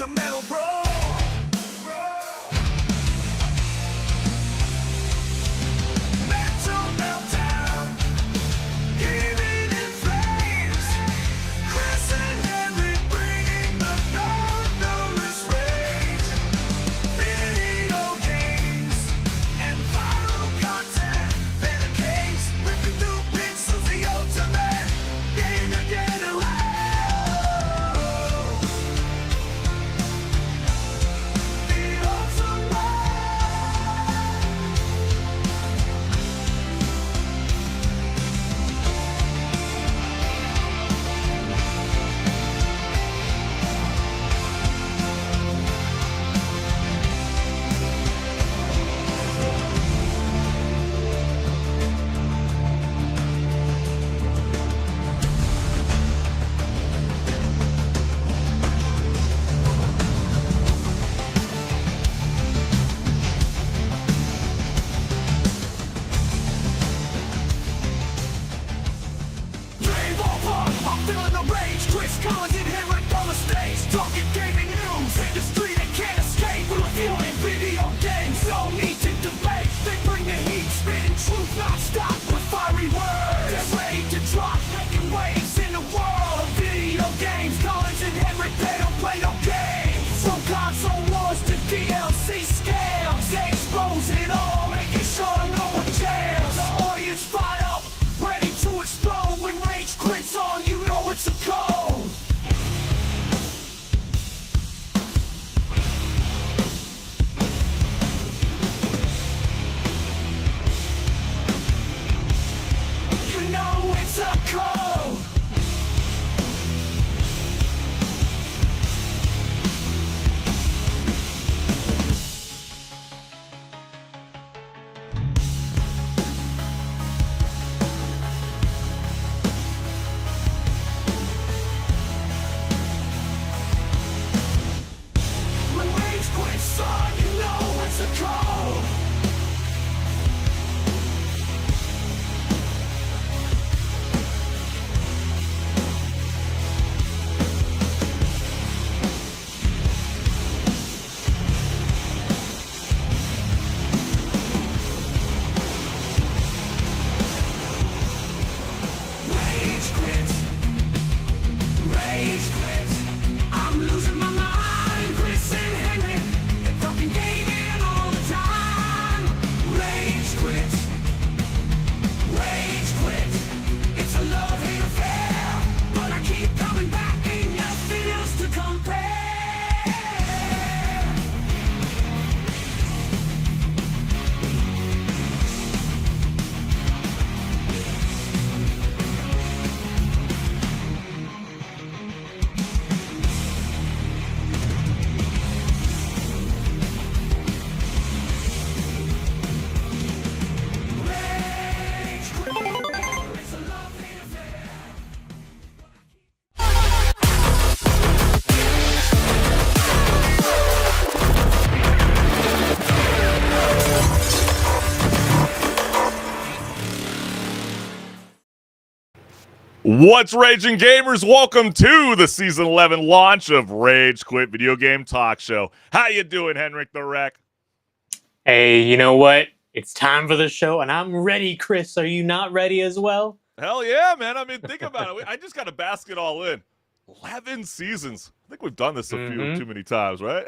a metal bro. Mental meltdown, giving in flames. Chris and Henrik bringing the thunderous rage. Video games and viral content. Better games, ripping through pixels, the ultimate game to get away. The ultimate. Rave over, I'm feeling the rage. Chris Collins and HenricK on the stage. Talking gaming news, industry that can't escape. We're reviewing video games, no need to debate. They bring the heat, spitting truth non-stop with fiery words. They're ready to drop, making waves in the world of video games. Collins and HenricK, they don't play no games. From console wars to DLC scams, they expose it all, making sure no one jails. The audience fired up, ready to explode. When rage quits on, you know it's a code. You know it's a code. When rage quits on, you know it's a code. Rage quits. Rage quits. I'm losing my mind. Chris and Henrik, they're talking gaming all the time. Rage quits. Rage quits. It's a love-hate affair, but I keep coming back and nothing else to compare. Rage quits. It's a love-hate affair. What's raging, gamers? Welcome to the season 11 launch of Rage Quit Video Game Talk Show. How you doing, HenricK the Wreck? Hey, you know what? It's time for the show, and I'm ready, Chris. Are you not ready as well? Hell yeah, man. I mean, think about it. I just got to bask it all in. 11 seasons. I think we've done this a few too many times, right?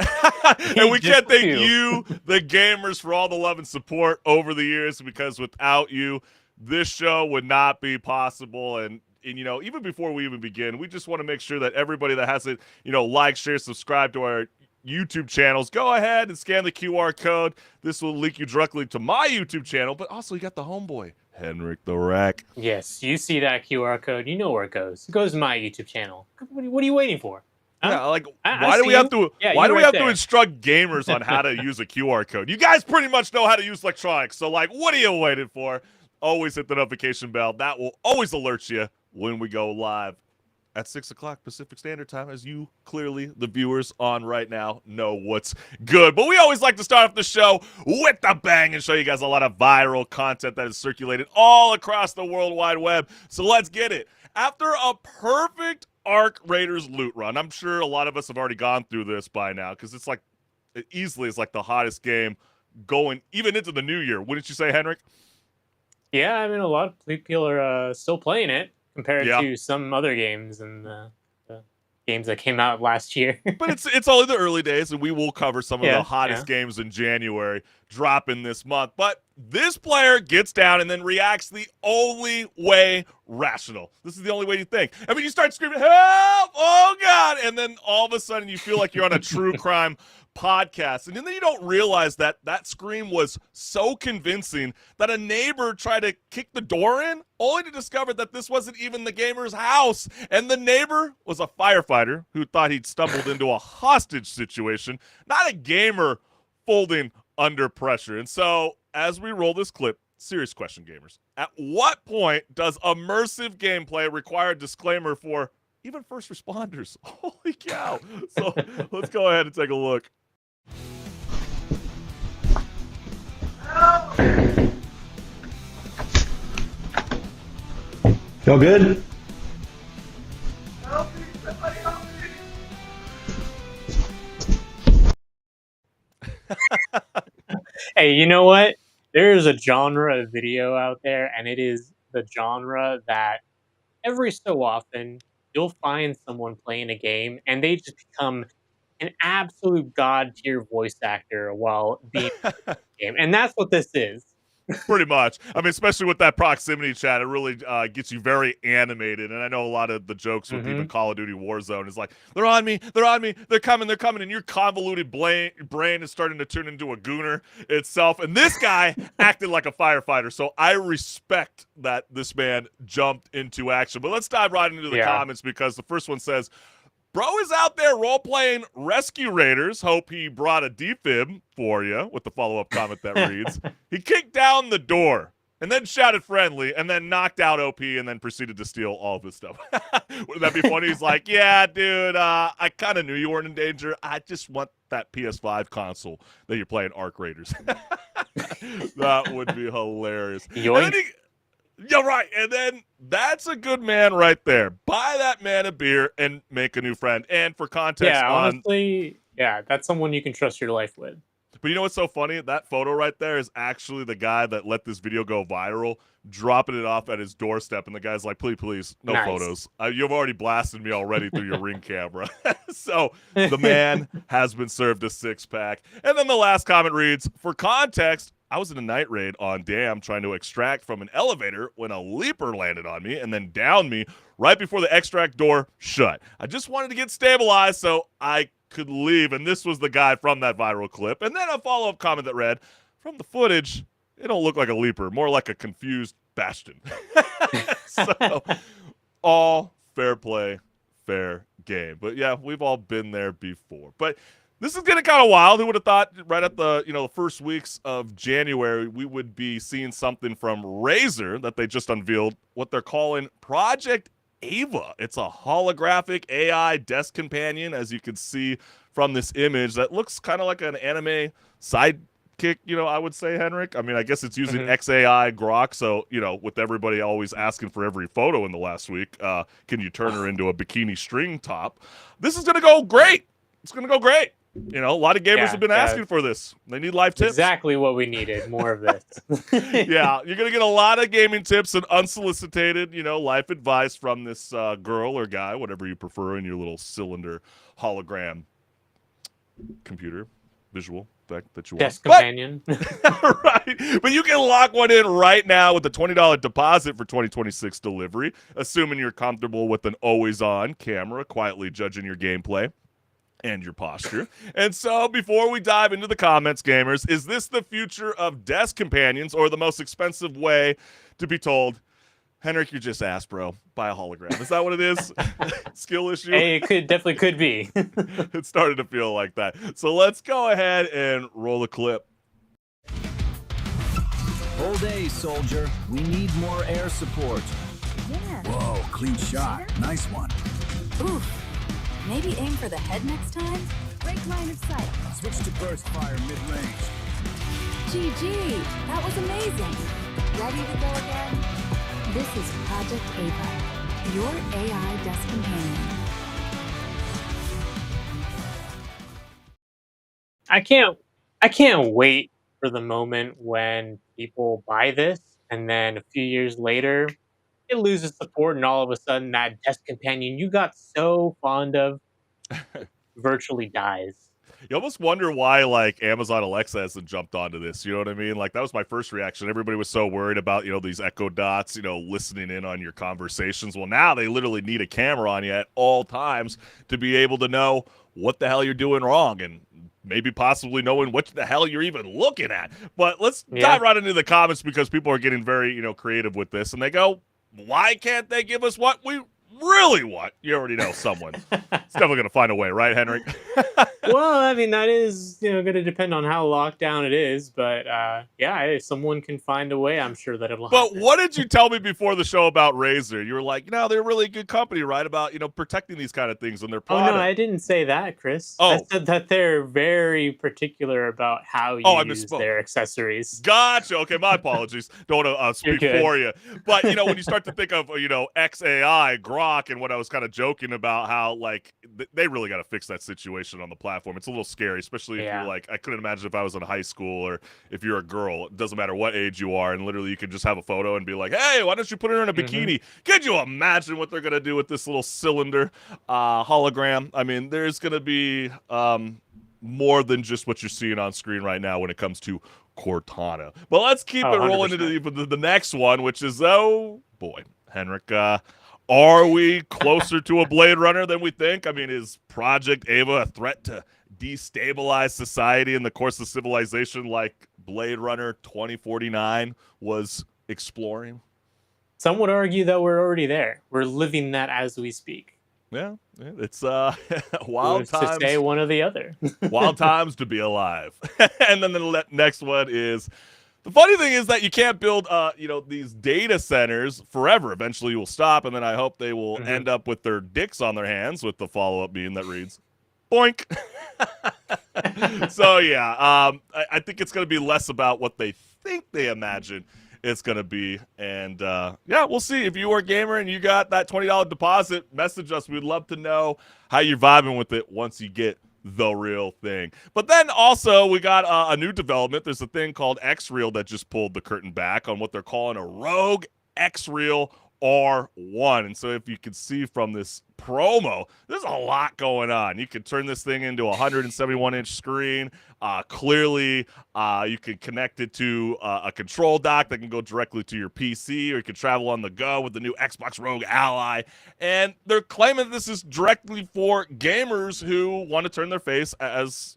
And we can't thank you, the gamers, for all the love and support over the years, because without you, this show would not be possible. And you know, even before we even begin, we just want to make sure that everybody that hasn't, like, share, subscribe to our YouTube channels, go ahead and scan the QR code. This will link you directly to my YouTube channel, but also you got the homeboy, HenricK the Wreck. Yes, you see that QR code, you know where it goes. It goes to my YouTube channel. What are you waiting for? Huh? Yeah, like, I why do see we have you. to? Yeah, why you do we right have to there. instruct gamers on how to use a QR code? You guys pretty much know how to use electronics, so like, what are you waiting for? Always hit the notification bell. That will always alert you when we go live at 6 o'clock Pacific Standard Time, as you clearly, the viewers on right now, know what's good. But we always like to start off the show with the bang and show you guys a lot of viral content that is circulated all across the World Wide Web. So let's get it. After a perfect Arc Raiders loot run. I'm sure a lot of us have already gone through this by now because it's like it easily is like the hottest game going even into the new year. Wouldn't you say, HenricK? Yeah, I mean, a lot of people are still playing it compared Yeah. to some other games and the games that came out last year. But it's only the early days, and we will cover some of Yeah, the hottest yeah. games in January dropping this month. But this player gets down and then reacts the only way rational. This is the only way you think. I mean, you start screaming, help! Oh, God! And then all of a sudden you feel like you're on a true crime podcast. And then you don't realize that that scream was so convincing that a neighbor tried to kick the door in, only to discover that this wasn't even the gamer's house. And the neighbor was a firefighter who thought he'd stumbled into a hostage situation, not a gamer folding under pressure. And so as we roll this clip, serious question, gamers. At what point does immersive gameplay require a disclaimer for even first responders? Holy cow. So let's go ahead and take a look. Y'all good? Help me, somebody help me. Hey, you know what? There is a genre of video out there, and it is the genre that every so often you'll find someone playing a game and they just become an absolute god tier voice actor while being in the game. And that's what this is. Pretty much. I mean, especially with that proximity chat, it really gets you very animated. And I know a lot of the jokes with even Call of Duty Warzone is like, they're on me, they're coming. And your convoluted brain is starting to turn into a gooner itself. And this guy acted like a firefighter. So I respect that this man jumped into action. But let's dive right into the comments, because the first one says, bro is out there role-playing Rescue Raiders. Hope he brought a defib for you, with the follow-up comment that reads, he kicked down the door and then shouted friendly and then knocked out OP and then proceeded to steal all of his stuff. Wouldn't that be funny? He's like, yeah, dude, I kind of knew you weren't in danger. I just want that PS5 console that you're playing Arc Raiders. That would be hilarious. Yeah, right. And then that's a good man right there. Buy that man a beer and make a new friend. And for context, honestly, that's someone you can trust your life with. But you know what's so funny? That photo right there is actually the guy that let this video go viral, dropping it off at his doorstep. And the guy's like, please, no photos. You've already blasted me already through your Ring camera. So the man has been served a six-pack. And then the last comment reads, for context, I was in a night raid on Dam trying to extract from an elevator when a leaper landed on me and then downed me right before the extract door shut. I just wanted to get stabilized so I could leave, and this was the guy from that viral clip. And then a follow-up comment that read, from the footage, it don't look like a leaper, more like a confused Bastion. So, all fair play, fair game. But yeah, we've all been there before. But this is getting kind of wild. Who would have thought right at the the first weeks of January we would be seeing something from Razer that they just unveiled, what they're calling Projekt Ava. It's a holographic AI desk companion, as you can see from this image, that looks kind of like an anime sidekick, I would say, HenricK. I mean, I guess it's using XAI Grok, so, with everybody always asking for every photo in the last week, can you turn her into a bikini string top? This is going to go great. It's going to go great. A lot of gamers have been asking for this. They need live tips. Exactly what we needed. More of this. Yeah, you're going to get a lot of gaming tips and unsolicited, life advice from this girl or guy, whatever you prefer, in your little cylinder hologram computer visual effect that you want. Desk companion. Right. But you can lock one in right now with a $20 deposit for 2026 delivery, assuming you're comfortable with an always-on camera quietly judging your gameplay and your posture. And so before we dive into the comments, gamers, is this the future of desk companions or the most expensive way to be told, HenricK, you just asked, bro, buy a hologram? Is that what it is? Skill issue? Hey, it definitely could be. It started to feel like that. So let's go ahead and roll the clip. Whole day, soldier. We need more air support. Yeah. Whoa, clean shot. Nice one. Oof. Maybe aim for the head next time? Break line of sight. Switch to burst fire mid-range. GG. That was amazing. Ready to go again? This is Projekt Ava. Your AI desk companion. I can't wait for the moment when people buy this and then a few years later it loses support and all of a sudden that desk companion you got so fond of virtually dies. You almost wonder why, like, Amazon Alexa hasn't jumped onto this. You know what I mean? Like, that was my first reaction. Everybody was so worried about, these Echo Dots, listening in on your conversations. Well, now they literally need a camera on you at all times to be able to know what the hell you're doing wrong and maybe possibly knowing what the hell you're even looking at. But let's dive right into the comments because people are getting very, creative with this. And they go, why can't they give us what we really want? You already know someone. It's definitely going to find a way, right, HenricK? Well, I mean, that is, going to depend on how locked down it is, but yeah, if someone can find a way, I'm sure that it'll But happen. what did you tell me before the show about Razer? You were like, they're a really good company, right? About, protecting these kind of things on their Oh product. no, I didn't say that, Chris. Oh. I said that they're very particular about how you I use misspoke. their accessories. Gotcha. Okay, my apologies. Don't want to speak for you. But, when you start to think of, XAI, Grok, and what I was kind of joking about how, like, they really got to fix that situation on the platform. It's a little scary, especially if you're like, I couldn't imagine if I was in high school or if you're a girl. It doesn't matter what age you are. And literally you can just have a photo and be like, hey, why don't you put her in a bikini? Could you imagine what they're going to do with this little cylinder hologram? I mean, there's going to be more than just what you're seeing on screen right now when it comes to Cortana. But let's keep it rolling into the next one, which is, oh, boy, HenricK, are we closer to a Blade Runner than we think? I mean, is Project Ava a threat to destabilize society in the course of civilization like Blade Runner 2049 was exploring? Some would argue that we're already there. We're living that as we speak. Yeah, it's wild times. To say one or the other. Wild times to be alive. And then the next one is, the funny thing is that you can't build, these data centers forever. Eventually you will stop, and then I hope they will end up with their dicks on their hands with the follow-up meme that reads, boink. So, yeah, I think it's going to be less about what they think they imagine it's going to be. And, yeah, we'll see. If you are a gamer and you got that $20 deposit, message us. We'd love to know how you're vibing with it once you get the real thing. But then also we got a new development. There's a thing called X-Reel that just pulled the curtain back on what they're calling a Rogue X-Reel R1. And so if you can see from this promo, there's a lot going on. You can turn this thing into a 171-inch screen. Clearly, you can connect it to a control dock that can go directly to your PC, or you can travel on the go with the new Xbox Rogue Ally. And they're claiming this is directly for gamers who want to turn their face as,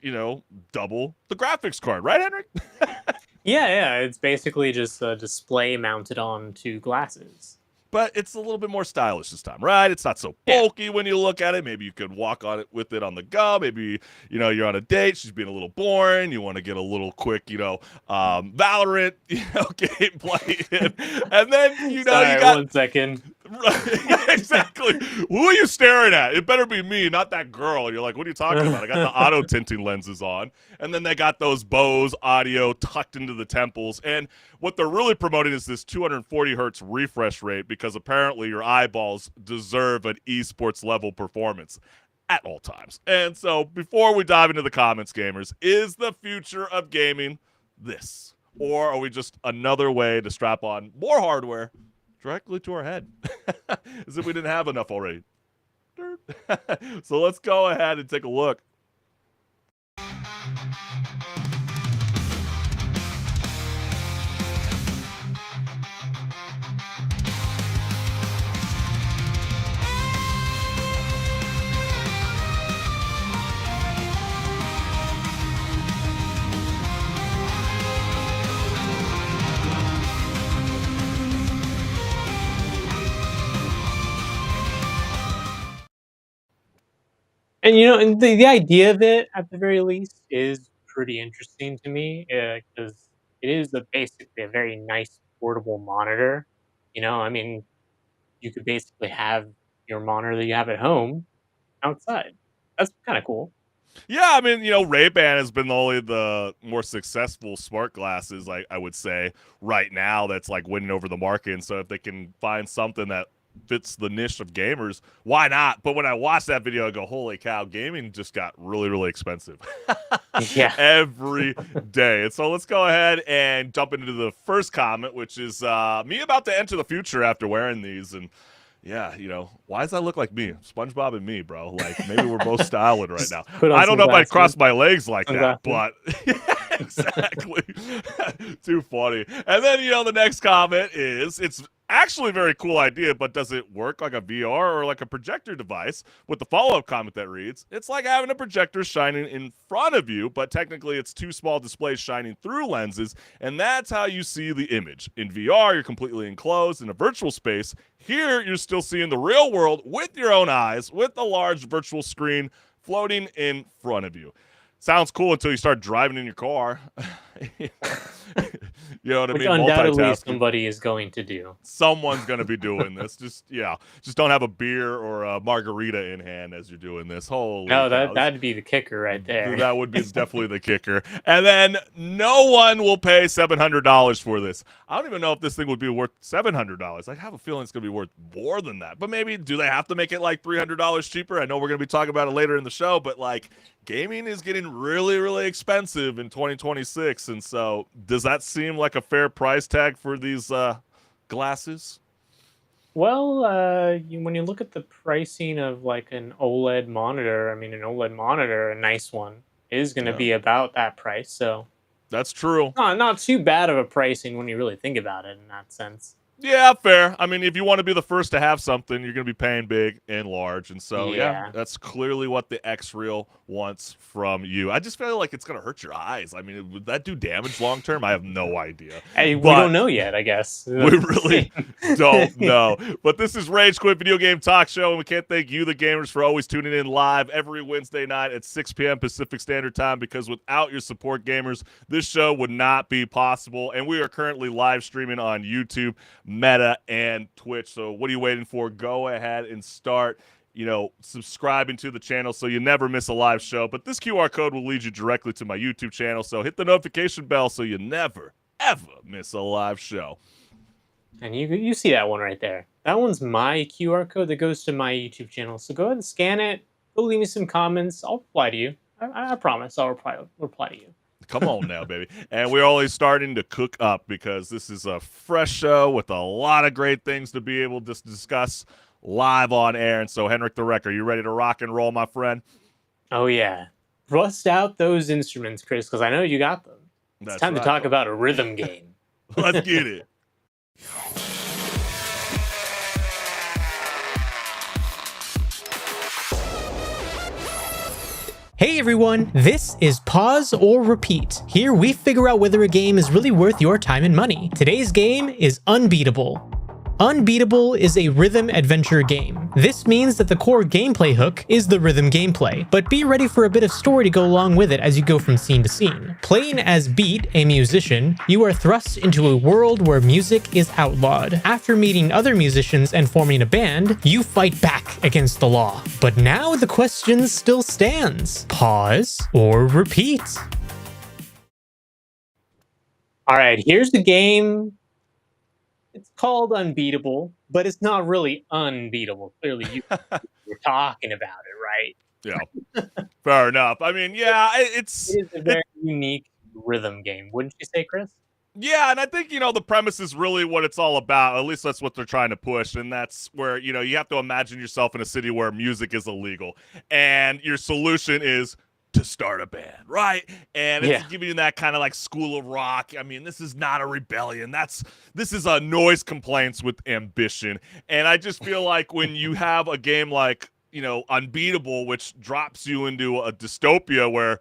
double the graphics card. Right, HenricK? Yeah. It's basically just a display mounted onto glasses. But it's a little bit more stylish this time, right? It's not so bulky when you look at it. Maybe you could walk on it with it on the go. Maybe, you're on a date. She's being a little boring. You want to get a little quick, Valorant, gameplay in. And then, you got 1 second. Right, exactly. Who are you staring at? It better be me, not that girl. You're like, what are you talking about? I got the auto tinting lenses on. And then they got those Bose audio tucked into the temples. And what they're really promoting is this 240 hertz refresh rate, because apparently your eyeballs deserve an esports level performance at all times. And so before we dive into the comments, gamers, is the future of gaming this? Or are we just another way to strap on more hardware directly to our head, as if we didn't have enough already? So let's go ahead and take a look. And and the idea of it, at the very least, is pretty interesting to me, because it is basically a very nice portable monitor. I mean, you could basically have your monitor that you have at home outside. That's kind of cool. Yeah, I mean, Ray-Ban has been only the more successful smart glasses, I would say, right now, that's like winning over the market. And so if they can find something that fits the niche of gamers, why not? But when I watch that video, I go, holy cow, gaming just got really, really expensive Yeah. every day. And so let's go ahead and jump into the first comment, which is me about to enter the future after wearing these. And yeah, why does that look like me? SpongeBob and me, bro. Like, maybe we're both styling right now. Put on I don't some know if I'd glasses. cross my legs like that, Sunglasses. but exactly. Too funny. And then, the next comment is, it's actually a very cool idea, but does it work like a VR or like a projector device? With the follow-up comment that reads, it's like having a projector shining in front of you, but technically it's two small displays shining through lenses, and that's how you see the image. In VR, you're completely enclosed in a virtual space. Here, you're still seeing the real world with your own eyes, with a large virtual screen floating in front of you. Sounds cool until you start driving in your car. You know what I Which mean? undoubtedly Multitasking. somebody is going to do. Someone's going to be doing this. Just don't have a beer or a margarita in hand as you're doing this. Holy No, cow. that'd be the kicker right there. That would be definitely the kicker. And then no one will pay $700 for this. I don't even know if this thing would be worth $700. I have a feeling it's going to be worth more than that. But maybe, do they have to make it like $300 cheaper? I know we're going to be talking about it later in the show, but like, gaming is getting really, really expensive in 2026. And so does that seem like a fair price tag for these glasses? Well, when you look at the pricing of like an OLED monitor, I mean, an OLED monitor, a nice one, is going to be about that price. So that's true. Not too bad of a pricing when you really think about it in that sense. Yeah, fair. I mean, if you want to be the first to have something, you're going to be paying big and large. And so, yeah, that's clearly what the X-Real wants from you. I just feel like it's going to hurt your eyes. I mean, would that do damage long term? I have no idea. Hey, we don't know yet, I guess. We really don't know. But this is Rage Quit Video Game Talk Show, and we can't thank you, the gamers, for always tuning in live every Wednesday night at 6 p.m. Pacific Standard Time, because without your support, gamers, this show would not be possible. And we are currently live streaming on YouTube, Meta, and Twitch. So what are you waiting for? Go ahead and start subscribing to the channel so you never miss a live show. But this QR code will lead you directly to my YouTube channel, so hit the notification bell so you never, ever miss a live show. And you see that one right there. That one's my QR code that goes to my YouTube channel. So go ahead and scan it. Go leave me some comments. I'll reply to you. I promise I'll reply to you. Come on now, baby. And we're always starting to cook up, because this is a fresh show with a lot of great things to be able to discuss live on air. And so, HenricK the Wreck, are you ready to rock and roll, my friend? Oh, yeah. Bust out those instruments, Chris, because I know you got them. It's time to talk about a rhythm game. Let's get it. Hey everyone, this is Pause or Repeat. Here we figure out whether a game is really worth your time and money. Today's game is Unbeatable. Unbeatable is a rhythm adventure game. This means that the core gameplay hook is the rhythm gameplay, but be ready for a bit of story to go along with it as you go from scene to scene. Playing as Beat, a musician, you are thrust into a world where music is outlawed. After meeting other musicians and forming a band, you fight back against the law. But now the question still stands. Pause or repeat? Alright, here's the game. It's called Unbeatable, but it's not really unbeatable. Clearly, you're talking about it, right? Yeah, fair enough. I mean, yeah, it is a very unique rhythm game, wouldn't you say, Chris? Yeah, and I think, the premise is really what it's all about. At least that's what they're trying to push. And that's where, you have to imagine yourself in a city where music is illegal. And your solution is to start a band, right? And it's giving you that kind of like School of Rock. I mean, this is not a rebellion. This is a noise complaints with ambition. And I just feel like when you have a game like, Unbeatable, which drops you into a dystopia where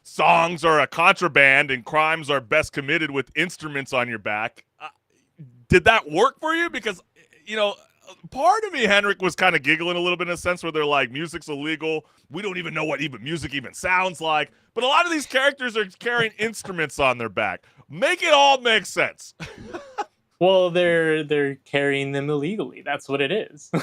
songs are a contraband and crimes are best committed with instruments on your back, did that work for you? Because, part of me, HenricK, was kind of giggling a little bit in a sense where they're like, music's illegal. We don't even know what music even sounds like. But a lot of these characters are carrying instruments on their back. Make it all make sense. Well, they're carrying them illegally. That's what it is. The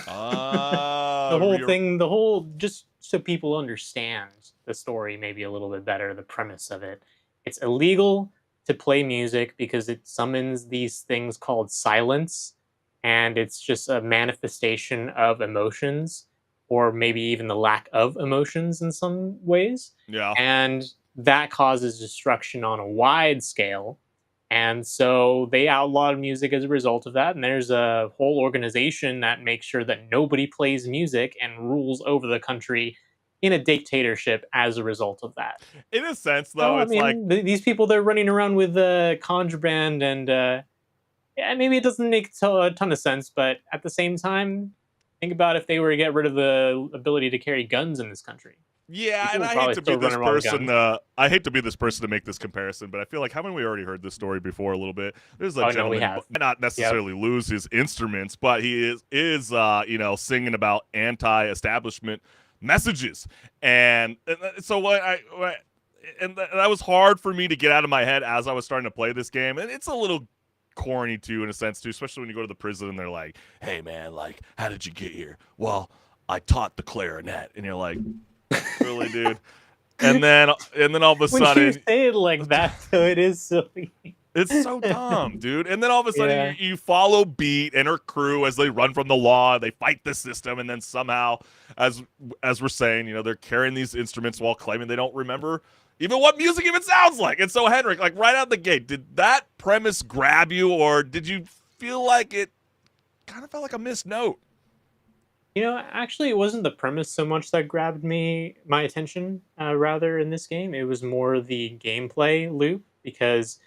whole just so people understand the story maybe a little bit better, the premise of it. It's illegal to play music because it summons these things called silence. and it's just a manifestation of emotions, or maybe even the lack of emotions in some ways. Yeah. And that causes destruction on a wide scale. And so they outlawed music as a result of that. And there's a whole organization that makes sure that nobody plays music and rules over the country in a dictatorship as a result of that. In a sense, though, So, I it's like, mean, these people, they're running around with contraband, and yeah, maybe it doesn't make a ton of sense, but at the same time, think about if they were to get rid of the ability to carry guns in this country. yeah, People and would I hate probably to be still this run around with person. guns. I hate to be this person to make this comparison, but I feel like, haven't we already heard this story before a little bit? There's a Oh, no, we gentleman, have. not necessarily lose his instruments, but he is singing about anti-establishment messages, and so that was hard for me to get out of my head as I was starting to play this game, and it's a little corny too, in a sense too, especially when you go to the prison and they're like, "Hey man, like, how did you get here?" Well, I taught the clarinet, and you're like, really, dude? And then all of a When you sudden, say it like that, though, it is silly. it's so dumb, dude. And then all of a sudden, Yeah. you follow Beat and her crew as they run from the law. They fight the system, and then somehow, as we're saying, they're carrying these instruments while claiming they don't remember even what music even sounds like. And so, HenricK, like right out the gate, did that premise grab you, or did you feel like it kind of felt like a missed note? Actually, it wasn't the premise so much that grabbed my attention. Rather, in this game, it was more the gameplay loop, because,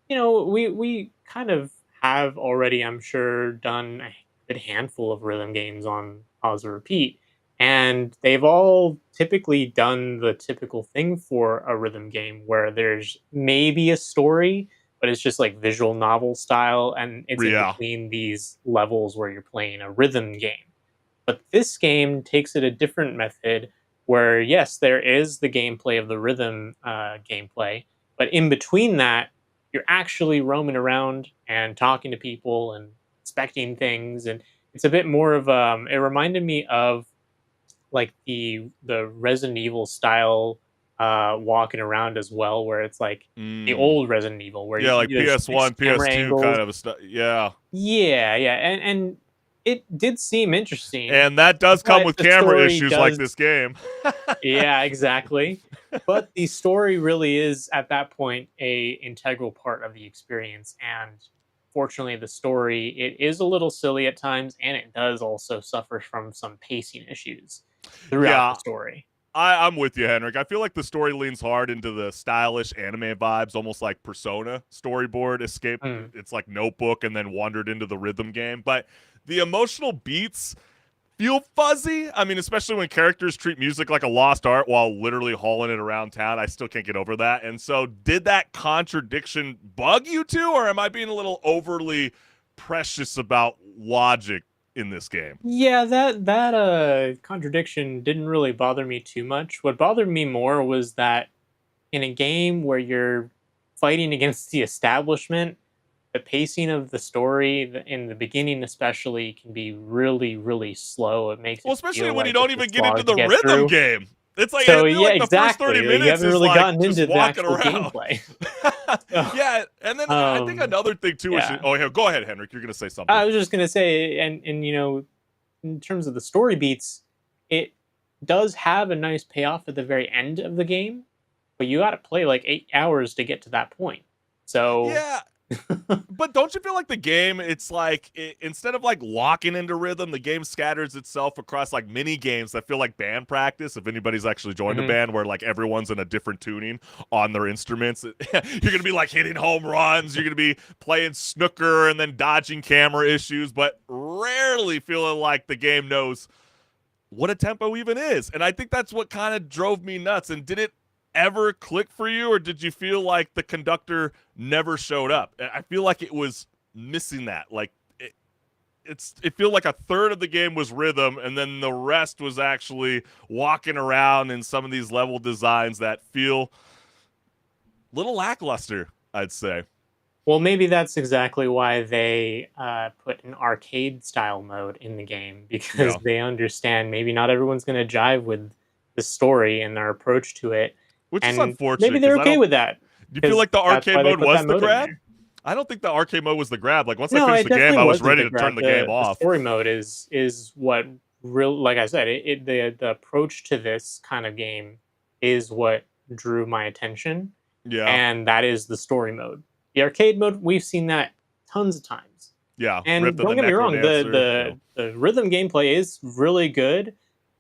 we kind of have already, I'm sure, done a good handful of rhythm games on pause or repeat, and they've all typically done the typical thing for a rhythm game, where there's maybe a story, but it's just like visual novel style, and it's in Yeah. between these levels where you're playing a rhythm game. But this game takes it a different method, where, yes, there is the gameplay of the rhythm gameplay, but in between that, you're actually roaming around and talking to people and inspecting things. And it's a bit more of, it reminded me of like the Resident Evil style walking around as well, where it's like the Mm. old Resident Evil, where Yeah, like there's PS1, fixed camera PS2 angles. kind of a stuff. Yeah. Yeah, yeah, and it did seem interesting, And that does come but with the camera story issues like does. this game. Yeah, exactly. But the story really is, at that point, a integral part of the experience, and fortunately the story, it is a little silly at times, and it does also suffer from some pacing issues throughout Yeah, the story. I'm with you, HenricK. I feel like the story leans hard into the stylish anime vibes, almost like Persona storyboard escape. Mm. It's like Notebook and then wandered into the rhythm game. But the emotional beats feel fuzzy. I mean, especially when characters treat music like a lost art while literally hauling it around town. I still can't get over that. And so, did that contradiction bug you too, or am I being a little overly precious about logic in this game? Yeah, that contradiction didn't really bother me too much. What bothered me more was that in a game where you're fighting against the establishment, the pacing of the story, in the beginning especially, can be really, really slow. It makes Well, it especially feel when you like don't it's a even get into slog to the get rhythm through. game. It's like, So I feel yeah, like the first 30 exactly. You minutes haven't is really like gotten just into the walking actual around. gameplay. So, Yeah, and then I think um, another thing too is, yeah. oh, here, go ahead, HenricK. You're gonna say something. I was just gonna say, and in terms of the story beats, it does have a nice payoff at the very end of the game, but you got to play like 8 hours to get to that point. So Yeah, but don't you feel like the game, it's like instead of like locking into rhythm, the game scatters itself across like mini games that feel like band practice. If anybody's actually joined a Mhm. band where like everyone's in a different tuning on their instruments, you're gonna be like hitting home runs, you're gonna be playing snooker and then dodging camera issues, but rarely feeling like the game knows what a tempo even is. And I think that's what kind of drove me nuts. And did it ever click for you, or did you feel like the conductor never showed up? I feel like it was missing that. Like it feel like a third of the game was rhythm, and then the rest was actually walking around in some of these level designs that feel a little lackluster, I'd say. Well, maybe that's exactly why they put an arcade style mode in the game, because Yeah. they understand maybe not everyone's going to jive with the story and their approach to it, Which is and unfortunate maybe they're because I okay don't. with that, Do you feel because like the that's arcade why they mode put was that the mode in grab? there. I don't think the arcade mode was the grab. Like once I No, finished it the game, definitely I was wasn't ready the to turn grab. the game The off. story mode is what real, like I said, the approach to this kind of game is what drew my attention, Yeah, and that is the story mode. The arcade mode, we've seen that tons of times. yeah. And Rift of the don't get me wrong, Necrodancer. Yeah. the rhythm gameplay is really good,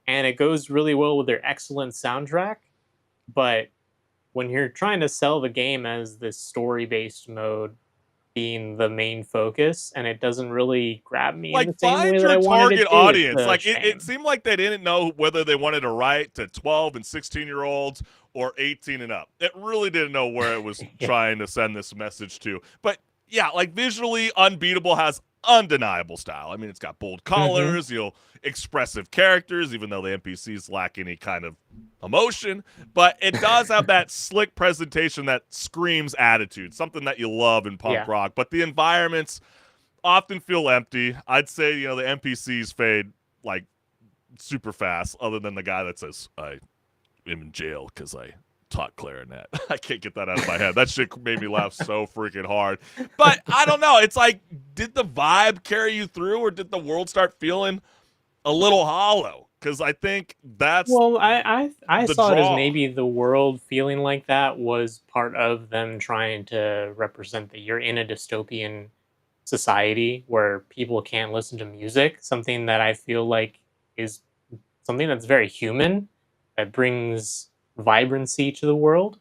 and it goes really well with their excellent soundtrack. But when you're trying to sell the game as this story-based mode being the main focus, and it doesn't really grab me in Like the same way find that your I wanted it target to, it's audience. a Like it shame. seemed like they didn't know whether they wanted to write to 12 and 16-year-olds or 18 and up. It really didn't know where it was Yeah. trying to send this message to. But yeah, like visually, Unbeatable has undeniable style. I mean, it's got bold Mhm. colors, expressive characters, even though the NPCs lack any kind of emotion. But it does have that slick presentation that screams attitude, something that you love in punk Yeah. rock. But the environments often feel empty. I'd say, the NPCs fade like super fast, other than the guy that says, I am in jail because I taught clarinet. I can't get that out of my head. That shit made me laugh so freaking hard. But I don't know. It's like, did the vibe carry you through, or did the world start feeling a little hollow? Because I think that's Well, I the saw it as draw. maybe the world feeling like that was part of them trying to represent that you're in a dystopian society where people can't listen to music, something that I feel like is something that's very human, that brings vibrancy to the world.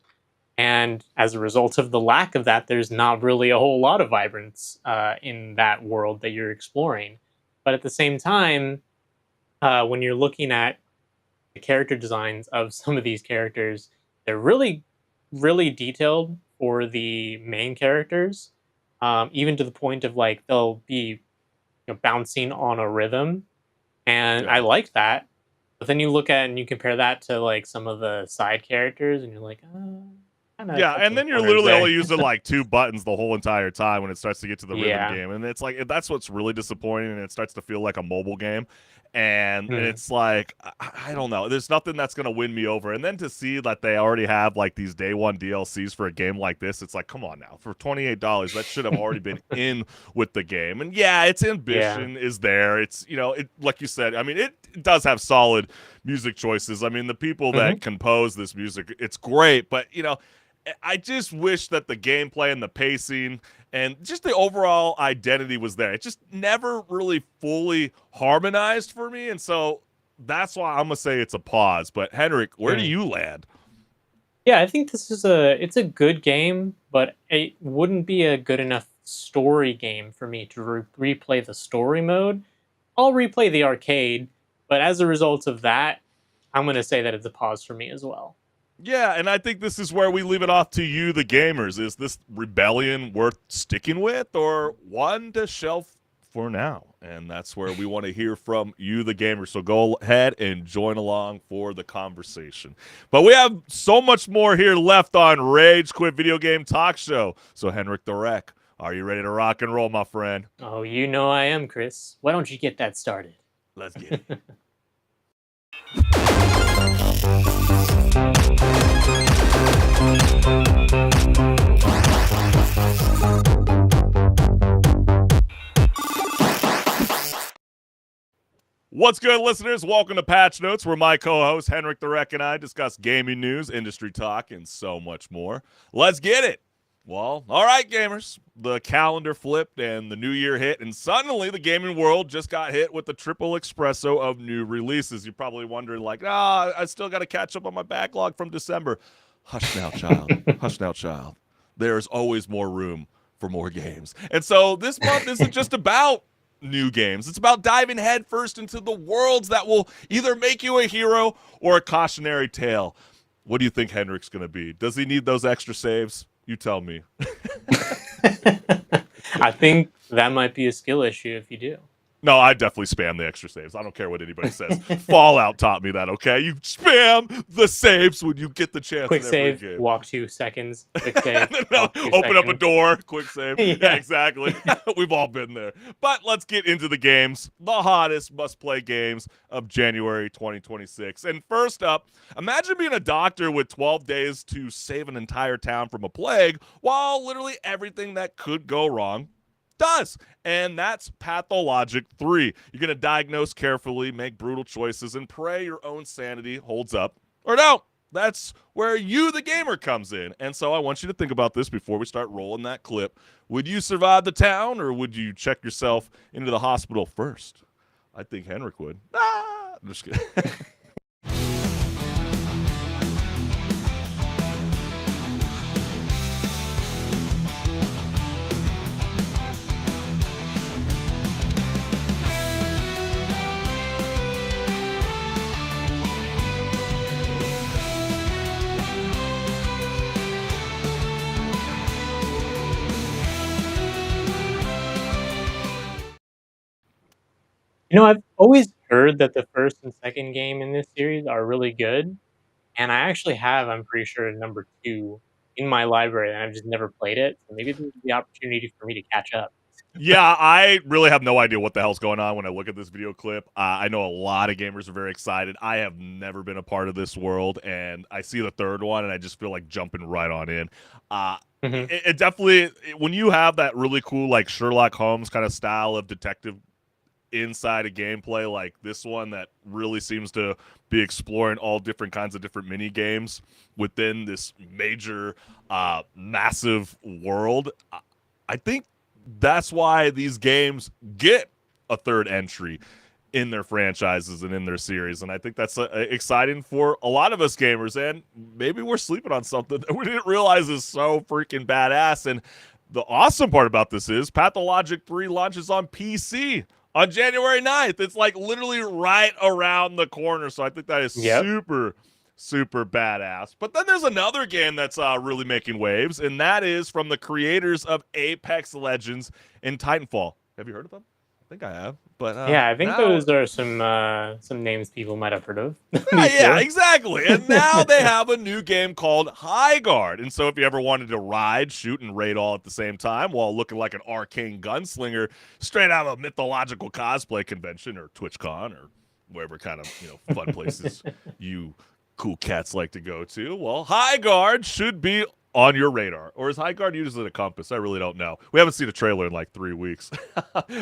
And as a result of the lack of that, there's not really a whole lot of vibrance in that world that you're exploring. But at the same time, when you're looking at the character designs of some of these characters, they're really, really detailed for the main characters, even to the point of like they'll be bouncing on a rhythm, and I Yeah. like that. But then you look at and you compare that to like some of the side characters, and you're like, kind of Yeah, and then you're corners literally there. only using like two buttons the whole entire time when it starts to get to the rhythm Yeah. game. And it's like, that's what's really disappointing. And it starts to feel like a mobile game. And Hmm. it's like, I don't know. There's nothing that's going to win me over. And then to see that they already have like these day one DLCs for a game like this, it's like, come on now. For $28, that should have already been in with the game. And yeah, its Yeah. ambition is there. It's, it like you said, I mean, it does have solid music choices. I mean, the people Hmm. that compose this music, it's great. But, I just wish that the gameplay and the pacing and just the overall identity was there. It just never really fully harmonized for me. And so that's why I'm going to say it's a pause. But HenricK, where do Hmm. you land? Yeah, I think it's a good game, but it wouldn't be a good enough story game for me to replay the story mode. I'll replay the arcade, but as a result of that, I'm going to say that it's a pause for me as well. Yeah, and I think this is where we leave it off to you, the gamers. Is this rebellion worth sticking with, or one to shelf for now? And that's where we want to hear from you, the gamers. So go ahead and join along for the conversation. But we have so much more here left on Rage Quit Video Game Talk Show. So HenricK the Wreck, are you ready to rock and roll, my friend? Oh, you know I am, Chris. Why don't you get that started? Let's get it. What's good, listeners? Welcome to Patch Notes, where my co-host HenricK the Wreck and I discuss gaming news, industry talk, and so much more. Let's get it. Well, all right, gamers. The calendar flipped and the new year hit, and suddenly the gaming world just got hit with the triple espresso of new releases. You're probably wondering, like, I still got to catch up on my backlog from December. Hush now, child. Hush now, child. There's always more room for more games. And so this month isn't just about new games. It's about diving headfirst into the worlds that will either make you a hero or a cautionary tale. What do you think HenricK's going to be? Does he need those extra saves? You tell me. I think that might be a skill issue if you do. No, I definitely spam the extra saves. I don't care what anybody says. Fallout taught me that, okay? You spam the saves when you get the chance Quick in every save, game. walk 2 seconds. Quick save, No, walk 2 open up a seconds. door, quick save. Yeah, Yeah. exactly. We've all been there. But let's get into the games. The hottest must-play games of January 2026. And first up, imagine being a doctor with 12 days to save an entire town from a plague, while literally everything that could go wrong does. And that's Pathologic 3. You're going to diagnose carefully, make brutal choices, and pray your own sanity holds up or no. That's where you, the gamer, comes in. And so I want you to think about this before we start rolling that clip. Would you survive the town, or would you check yourself into the hospital first? I think HenricK would. I'm just kidding. I've always heard that the first and second game in this series are really good, and I actually have, I'm pretty sure, number 2 in my library, and I've just never played it, so maybe this is the opportunity for me to catch up. Yeah, I really have no idea what the hell's going on when I look at this video clip. I know a lot of gamers are very excited. I have never been a part of this world, and I see the third one, and I just feel like jumping right on in. It definitely, when you have that really cool, like, Sherlock Holmes kind of style of detective inside a gameplay like this one that really seems to be exploring all different kinds of different mini games within this major, massive world, I think that's why these games get a third entry in their franchises and in their series. And I think that's exciting for a lot of us gamers. And maybe we're sleeping on something that we didn't realize is so freaking badass. And the awesome part about this is Pathologic 3 launches on PC on January 9th. It's like literally right around the corner. So I think that is super, super badass. But then there's another game that's really making waves, and that is from the creators of Apex Legends and Titanfall. Have you heard of them? I think I have. But yeah, I think those are some names people might have heard of. Yeah, exactly. And now they have a new game called HighGuard. And so if you ever wanted to ride, shoot, and raid all at the same time while looking like an arcane gunslinger straight out of a mythological cosplay convention or TwitchCon or wherever kind of fun places you cool cats like to go to, well, HighGuard should be on your radar. Or is HighGuard used as a compass? I really don't know. We haven't seen a trailer in like 3 weeks,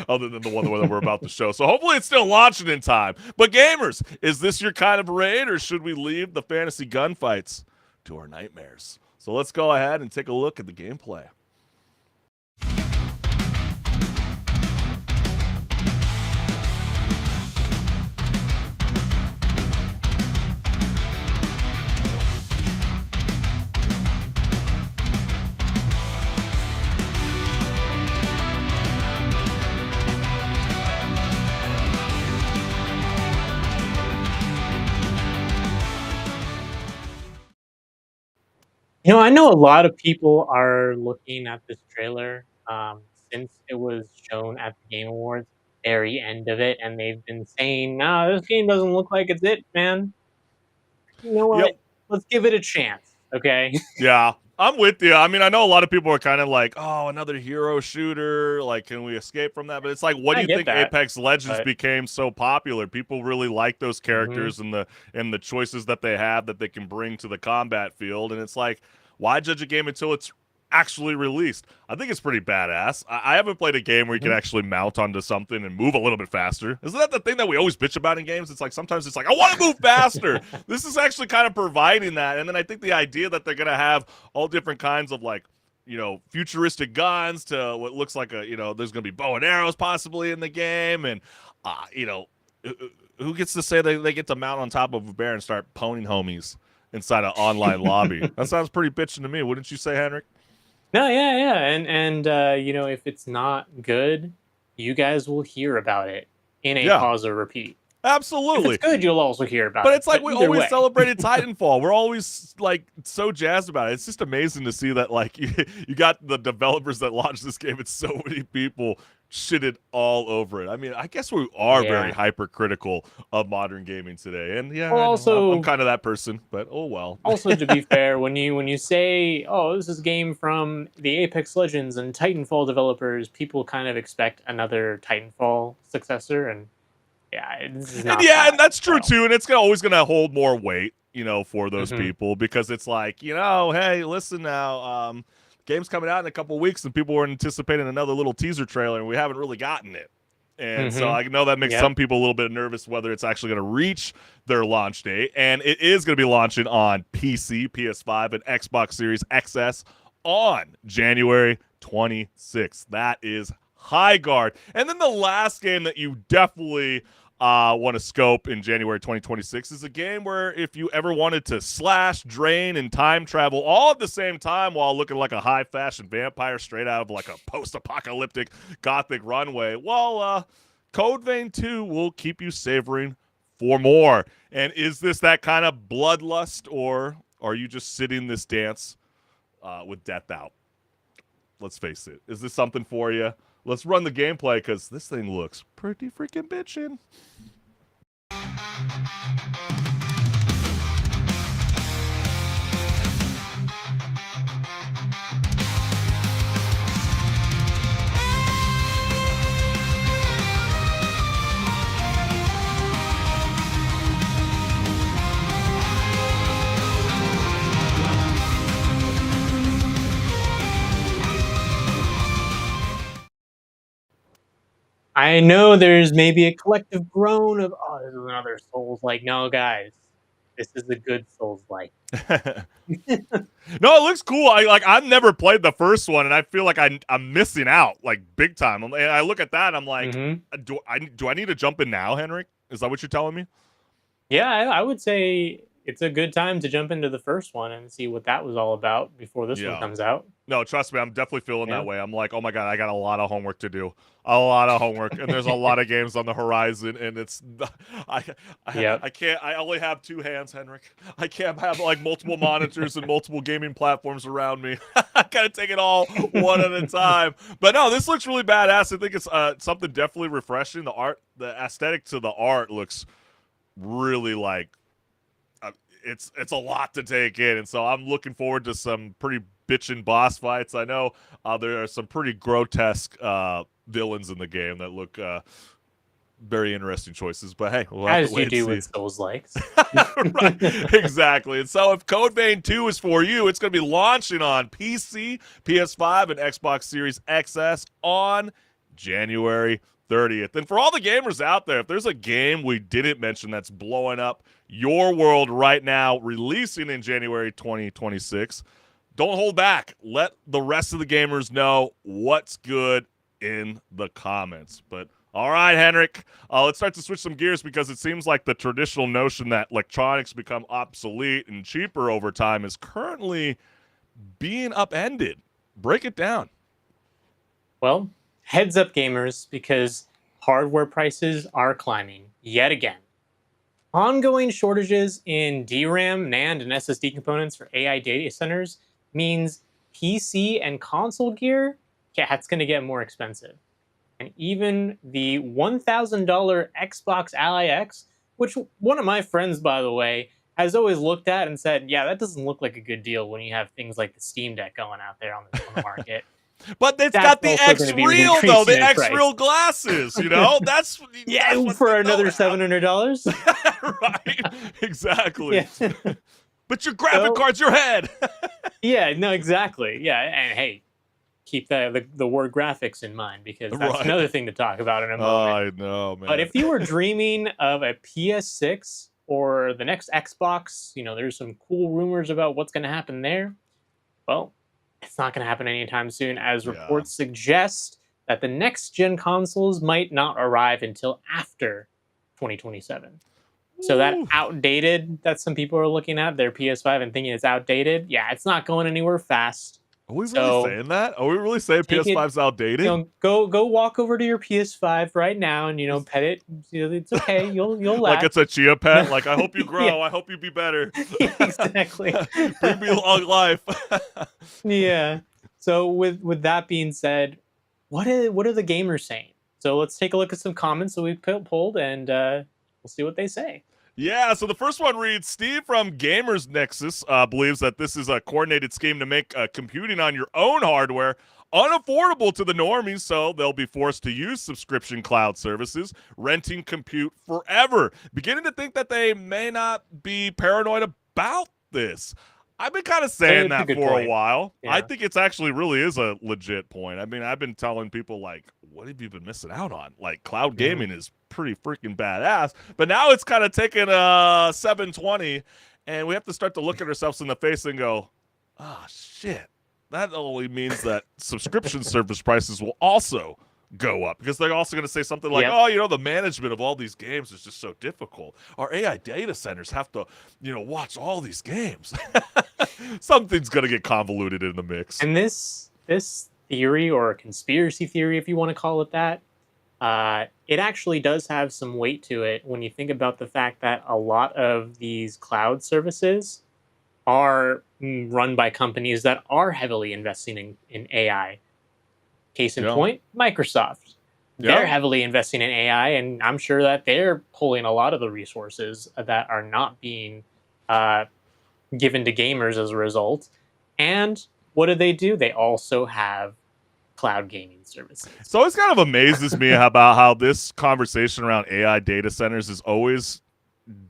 other than the one that we're about to show. So hopefully it's still launching in time. But gamers, is this your kind of raid, or should we leave the fantasy gunfights to our nightmares? So let's go ahead and take a look at the gameplay. I know a lot of people are looking at this trailer since it was shown at the Game Awards, very end of it, and they've been saying, "No, this game doesn't look like it's it, man. You know what? Yep. Let's give it a chance." Okay. Yeah, I'm with you. I mean, I know a lot of people are kind of like, oh, another hero shooter. Like, can we escape from that? But it's like, what do you think Apex Legends became so popular? People really like those characters and the choices that they have that they can bring to the combat field. And it's like, why judge a game until it's actually released? I think it's pretty badass. I haven't played a game where you can actually mount onto something and move a little bit faster. Isn't that the thing that we always bitch about in games? It's like sometimes it's like, I want to move faster. This is actually kind of providing that. And then I think the idea that they're going to have all different kinds of like, futuristic guns to what looks like there's going to be bow and arrows possibly in the game. And, who gets to say they get to mount on top of a bear and start pwning homies inside an online lobby? That sounds pretty bitching to me. Wouldn't you say, HenricK? No, yeah. And if it's not good, you guys will hear about it in a pause or repeat. Absolutely. If it's good, you'll also hear about it. But it's like we always celebrated Titanfall. We're always like so jazzed about it. It's just amazing to see that like you got the developers that launched this game. It's so many people shitted all over it. I mean, I guess we are very Yeah. hypercritical of modern gaming today, and yeah, Well, I know, also, I'm kind of that person. But oh well. also to be fair, when you say, "Oh, this is a game from the Apex Legends and Titanfall developers," people kind of expect another Titanfall successor, and yeah, this is And not yeah, that. and that's true So, too. And it's always gonna hold more weight, for those mhm. people because it's like, hey, listen now, game's coming out in a couple of weeks, and people were anticipating another little teaser trailer, and we haven't really gotten it. And so I know that makes Yep. some people a little bit nervous whether it's actually going to reach their launch date. And it is going to be launching on PC, PS5, and Xbox Series XS on January 26th. That is high guard. And then the last game that you definitely want to scope in January 2026 is a game where if you ever wanted to slash, drain, and time travel all at the same time while looking like a high fashion vampire straight out of like a post-apocalyptic gothic runway, well, Code Vein 2 will keep you savoring for more. And is this that kind of bloodlust, or are you just sitting this dance with death out? Let's face it. Is this something for you? Let's run the gameplay because this thing looks pretty freaking bitchin'. I know there's maybe a collective groan of, "Oh, this is another Souls like." No, guys, this is a good Souls like. No, it looks cool. I've never played the first one, and I feel like I'm missing out like big time. And I look at that, and I'm like, do I need to jump in now, Henrik? Is that what you're telling me? Yeah, I would say it's a good time to jump into the first one and see what that was all about before this one Yeah. comes out. No, trust me, I'm definitely feeling Yeah. that way. I'm like, oh my god, I got a lot of homework to do, a lot of homework, and there's a lot of games on the horizon, and it's, Yep. I can't. I only have two hands, Henrik. I can't have like multiple monitors and multiple gaming platforms around me. I gotta take it all one at a time. But no, this looks really badass. I think it's something definitely refreshing. The art, the aesthetic to the art looks really like it's a lot to take in, and so I'm looking forward to some pretty bitchin' boss fights. I know there are some pretty grotesque villains in the game that look very interesting choices, but hey, we'll have As to you wait do and with see. Souls likes. Right, exactly. And so if Code Vein 2 is for you, it's going to be launching on PC, PS5, and Xbox Series XS on January 30th. And for all the gamers out there, if there's a game we didn't mention that's blowing up your world right now, releasing in January 2026, don't hold back. Let the rest of the gamers know what's good in the comments. But all right, Henrik, let's start to switch some gears because it seems like the traditional notion that electronics become obsolete and cheaper over time is currently being upended. Break it down. Well, heads up, gamers, because hardware prices are climbing yet again. Ongoing shortages in DRAM, NAND, and SSD components for AI data centers means PC and console gear, yeah, it's going to get more expensive. And even the $1,000 Xbox Ally X, which one of my friends, by the way, has always looked at and said, yeah, that doesn't look like a good deal when you have things like the Steam Deck going out there on the market. But it's That's got the also X gonna be Real, though. The increasing in X price. Real glasses, That's Yeah, that's what for they another know $700. right, exactly. Yeah. But your graphic So- card's your head. Yeah, no, exactly. Yeah, and hey, keep the word graphics in mind because that's Right. another thing to talk about in a Oh, moment. I know, man. But if you were dreaming of a PS6 or the next Xbox, there's some cool rumors about what's going to happen there. Well, it's not going to happen anytime soon, as Yeah. reports suggest that the next gen consoles might not arrive until after 2027. So that Ooh. outdated that some people are looking at their PS5 and thinking it's outdated, yeah, it's not going anywhere fast. Are we So- really saying that? Are we really saying Take it- PS5's outdated? Go walk over to your PS5 right now and pet it. It's okay. You'll laugh. Like it's a chia pet? Like, I hope you grow. Yeah. I hope you be better. Yeah, exactly. Bring me long life. Yeah. So with that being said, what are the gamers saying? So let's take a look at some comments that we've pulled, and we'll see what they say. Yeah, so the first one reads, Steve from Gamers Nexus believes that this is a coordinated scheme to make computing on your own hardware unaffordable to the normies, so they'll be forced to use subscription cloud services, renting compute forever. Beginning to think that they may not be paranoid about this. I've been kind of saying It's a that good for a point. while. Yeah. I think it's actually really is a legit point. I mean, I've been telling people, like, what have you been missing out on? Like, cloud gaming is pretty freaking badass. But now it's kind of taken 720, and we have to start to look at ourselves in the face and go, ah, shit. That only means that subscription service prices will also go up, because they're also going to say something like, oh, you know, the management of all these games is just so difficult. Our AI data centers have to, you know, watch all these games. Something's going to get convoluted in the mix. And this theory, or conspiracy theory, if you want to call it that, it actually does have some weight to it when you think about the fact that a lot of these cloud services are run by companies that are heavily investing in AI. Case in point, Microsoft. They're heavily investing in AI, and I'm sure that they're pulling a lot of the resources that are not being given to gamers as a result. And what do? They also have cloud gaming services. So it kind of amazes me about how this conversation around AI data centers is always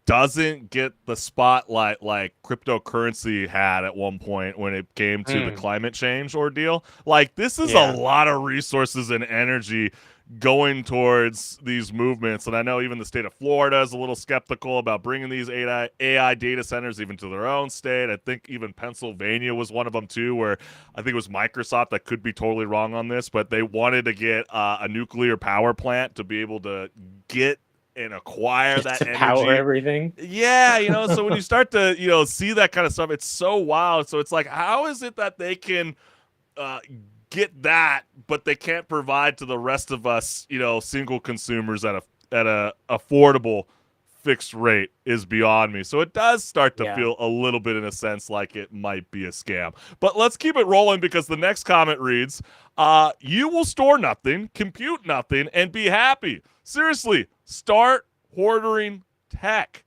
doesn't get the spotlight like cryptocurrency had at one point when it came to the climate change ordeal. Like, this is a lot of resources and energy going towards these movements. And I know even the state of Florida is a little skeptical about bringing these AI data centers even to their own state. I think even Pennsylvania was one of them too, where I think it was Microsoft. I could be totally wrong on this, but they wanted to get a nuclear power plant to be able to get and acquire that energy. Power everything. Yeah, you know, so when you start to, you know, see that kind of stuff, it's so wild. So it's like, how is it that they can get that, but they can't provide to the rest of us, you know, single consumers at a affordable fixed rate is beyond me. So it does start to feel a little bit, in a sense, like it might be a scam. But let's keep it rolling, because the next comment reads, you will store nothing, compute nothing, and be happy. Seriously, start hoarding tech.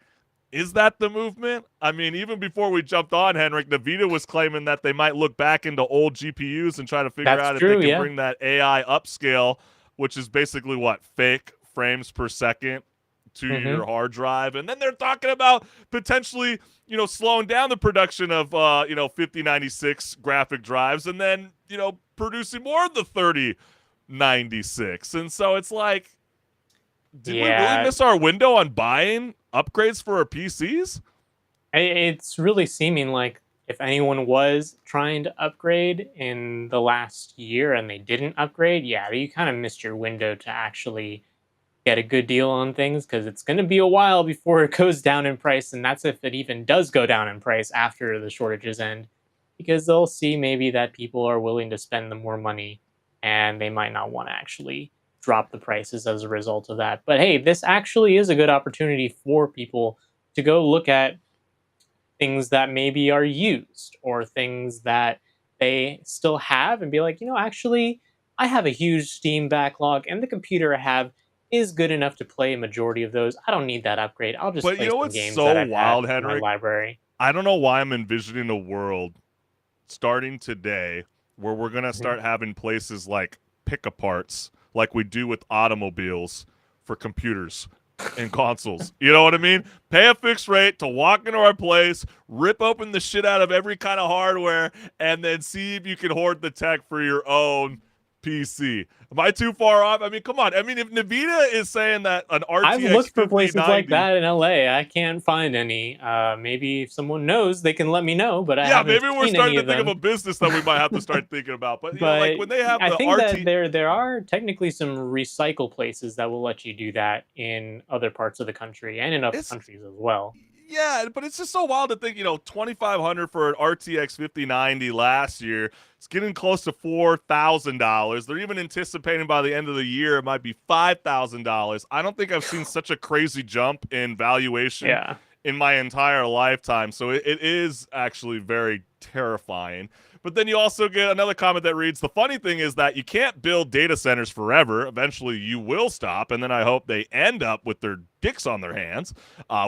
Is that the movement? I mean, even before we jumped on, HenricK, Nvidia was claiming that they might look back into old GPUs and try to figure out if they can bring that AI upscale, which is basically what, fake frames per second to your hard drive. And then they're talking about potentially, you know, slowing down the production of, you know, 5096 graphic drives, and then, you know, producing more of the 3096. And so it's like, did we really miss our window on buying upgrades for our PCs? It's really seeming like if anyone was trying to upgrade in the last year and they didn't upgrade, you kind of missed your window to actually get a good deal on things, because it's going to be a while before it goes down in price. And that's if it even does go down in price after the shortages end, because they'll see maybe that people are willing to spend the more money and they might not want to actually drop the prices as a result of that. But hey, this actually is a good opportunity for people to go look at things that maybe are used, or things that they still have, and be like, you know, actually, I have a huge Steam backlog, and the computer I have is good enough to play a majority of those. I don't need that upgrade. I'll just play some games that I've had in my library. I don't know why I'm envisioning a world starting today where we're going to start having places like pick-a-parts, like we do with automobiles, for computers and consoles. You know what I mean? Pay a fixed rate to walk into our place, rip open the shit out of every kind of hardware, and then see if you can hoard the tech for your own PC. Am I too far off? I mean, come on. I mean, if Nvidia is saying that an RTX I've looked for places 5090 like that in LA. I can't find any. Maybe if someone knows, they can let me know. But I haven't maybe we're seen starting any to think of a business that we might have to start thinking about. But, you know, like when they have I the think RT... that there are technically some recycle places that will let you do that in other parts of the country and in other countries as well. Yeah, but it's just so wild to think, you know, $2,500 for an RTX 5090 last year. It's getting close to $4,000. They're even anticipating by the end of the year it might be $5,000. I don't think I've seen such a crazy jump in valuation in my entire lifetime. So it is actually very terrifying. But then you also get another comment that reads, the funny thing is that you can't build data centers forever. Eventually you will stop, and then I hope they end up with their dicks on their hands,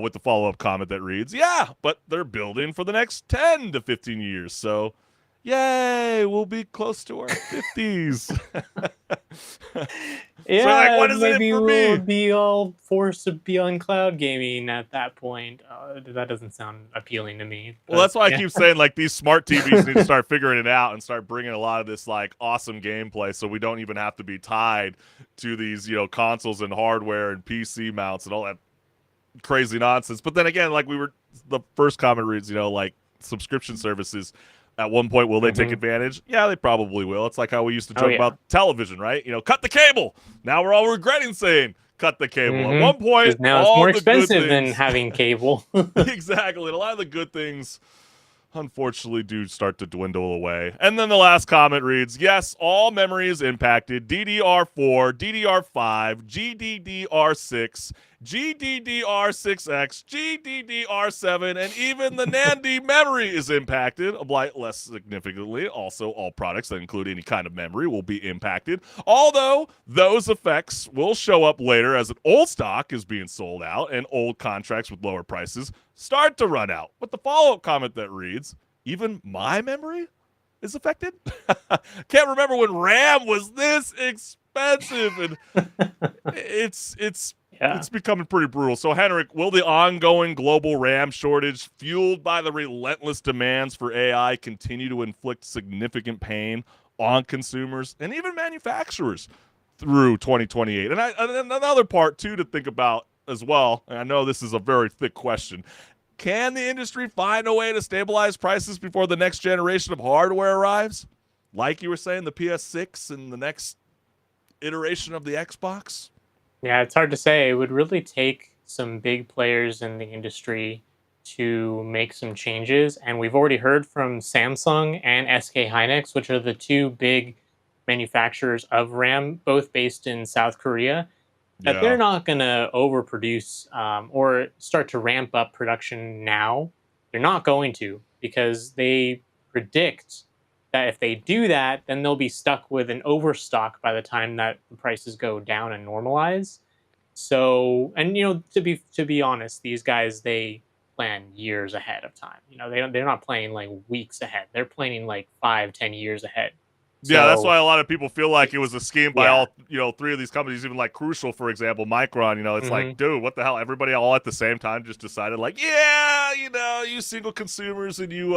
with the follow-up comment that reads, yeah, but they're building for the next 10 to 15 years, so yay, we'll be close to our 50s. Yeah, So like, what is maybe it for we'll me? be all forced to be on cloud gaming at that point. That doesn't sound appealing to me. Well, that's why yeah. I keep saying, like, these smart TVs need to start figuring it out and start bringing a lot of this, like, awesome gameplay so we don't even have to be tied to these, you know, consoles and hardware and PC mounts and all that crazy nonsense. But then again, like the first comment reads, you know, like, subscription services, at one point, will they take advantage? Yeah, they probably will. It's like how we used to joke about television, right? You know, cut the cable. Now we're all regretting saying cut the cable. At one point, now it's all more the good expensive than things- having cable. Exactly. And a lot of the good things, unfortunately, do start to dwindle away. And then the last comment reads, yes, all memory is impacted. DDR4, DDR5, GDDR6, GDDR6X, GDDR7, and even the NAND memory is impacted, albeit less significantly. Also, all products that include any kind of memory will be impacted, although those effects will show up later as an old stock is being sold out and old contracts with lower prices start to run out. With the follow-up comment that reads, even my memory is affected? Can't remember when RAM was this expensive, and it's becoming pretty brutal. So, HenricK, will the ongoing global RAM shortage, fueled by the relentless demands for AI, continue to inflict significant pain on consumers and even manufacturers through 2028? And another part, too, to think about as well, and I know this is a very thick question, can the industry find a way to stabilize prices before the next generation of hardware arrives? Like you were saying, the PS6 and the next iteration of the Xbox? Yeah, it's hard to say. It would really take some big players in the industry to make some changes. And we've already heard from Samsung and SK Hynix, which are the two big manufacturers of RAM, both based in South Korea, that they're not going to overproduce or start to ramp up production now. They're not going to, because they predict that if they do that, then they'll be stuck with an overstock by the time that the prices go down and normalize. So, and you know, to be honest, these guys, they plan years ahead of time. You know, they're not planning like weeks ahead. They're planning like 5-10 years ahead. Yeah, that's So, why a lot of people feel like it was a scheme by Yeah. all, you know, three of these companies, even like Crucial, for example, Micron. You know, it's like, dude, what the hell? Everybody all at the same time just decided, like, yeah, you know, you single consumers and you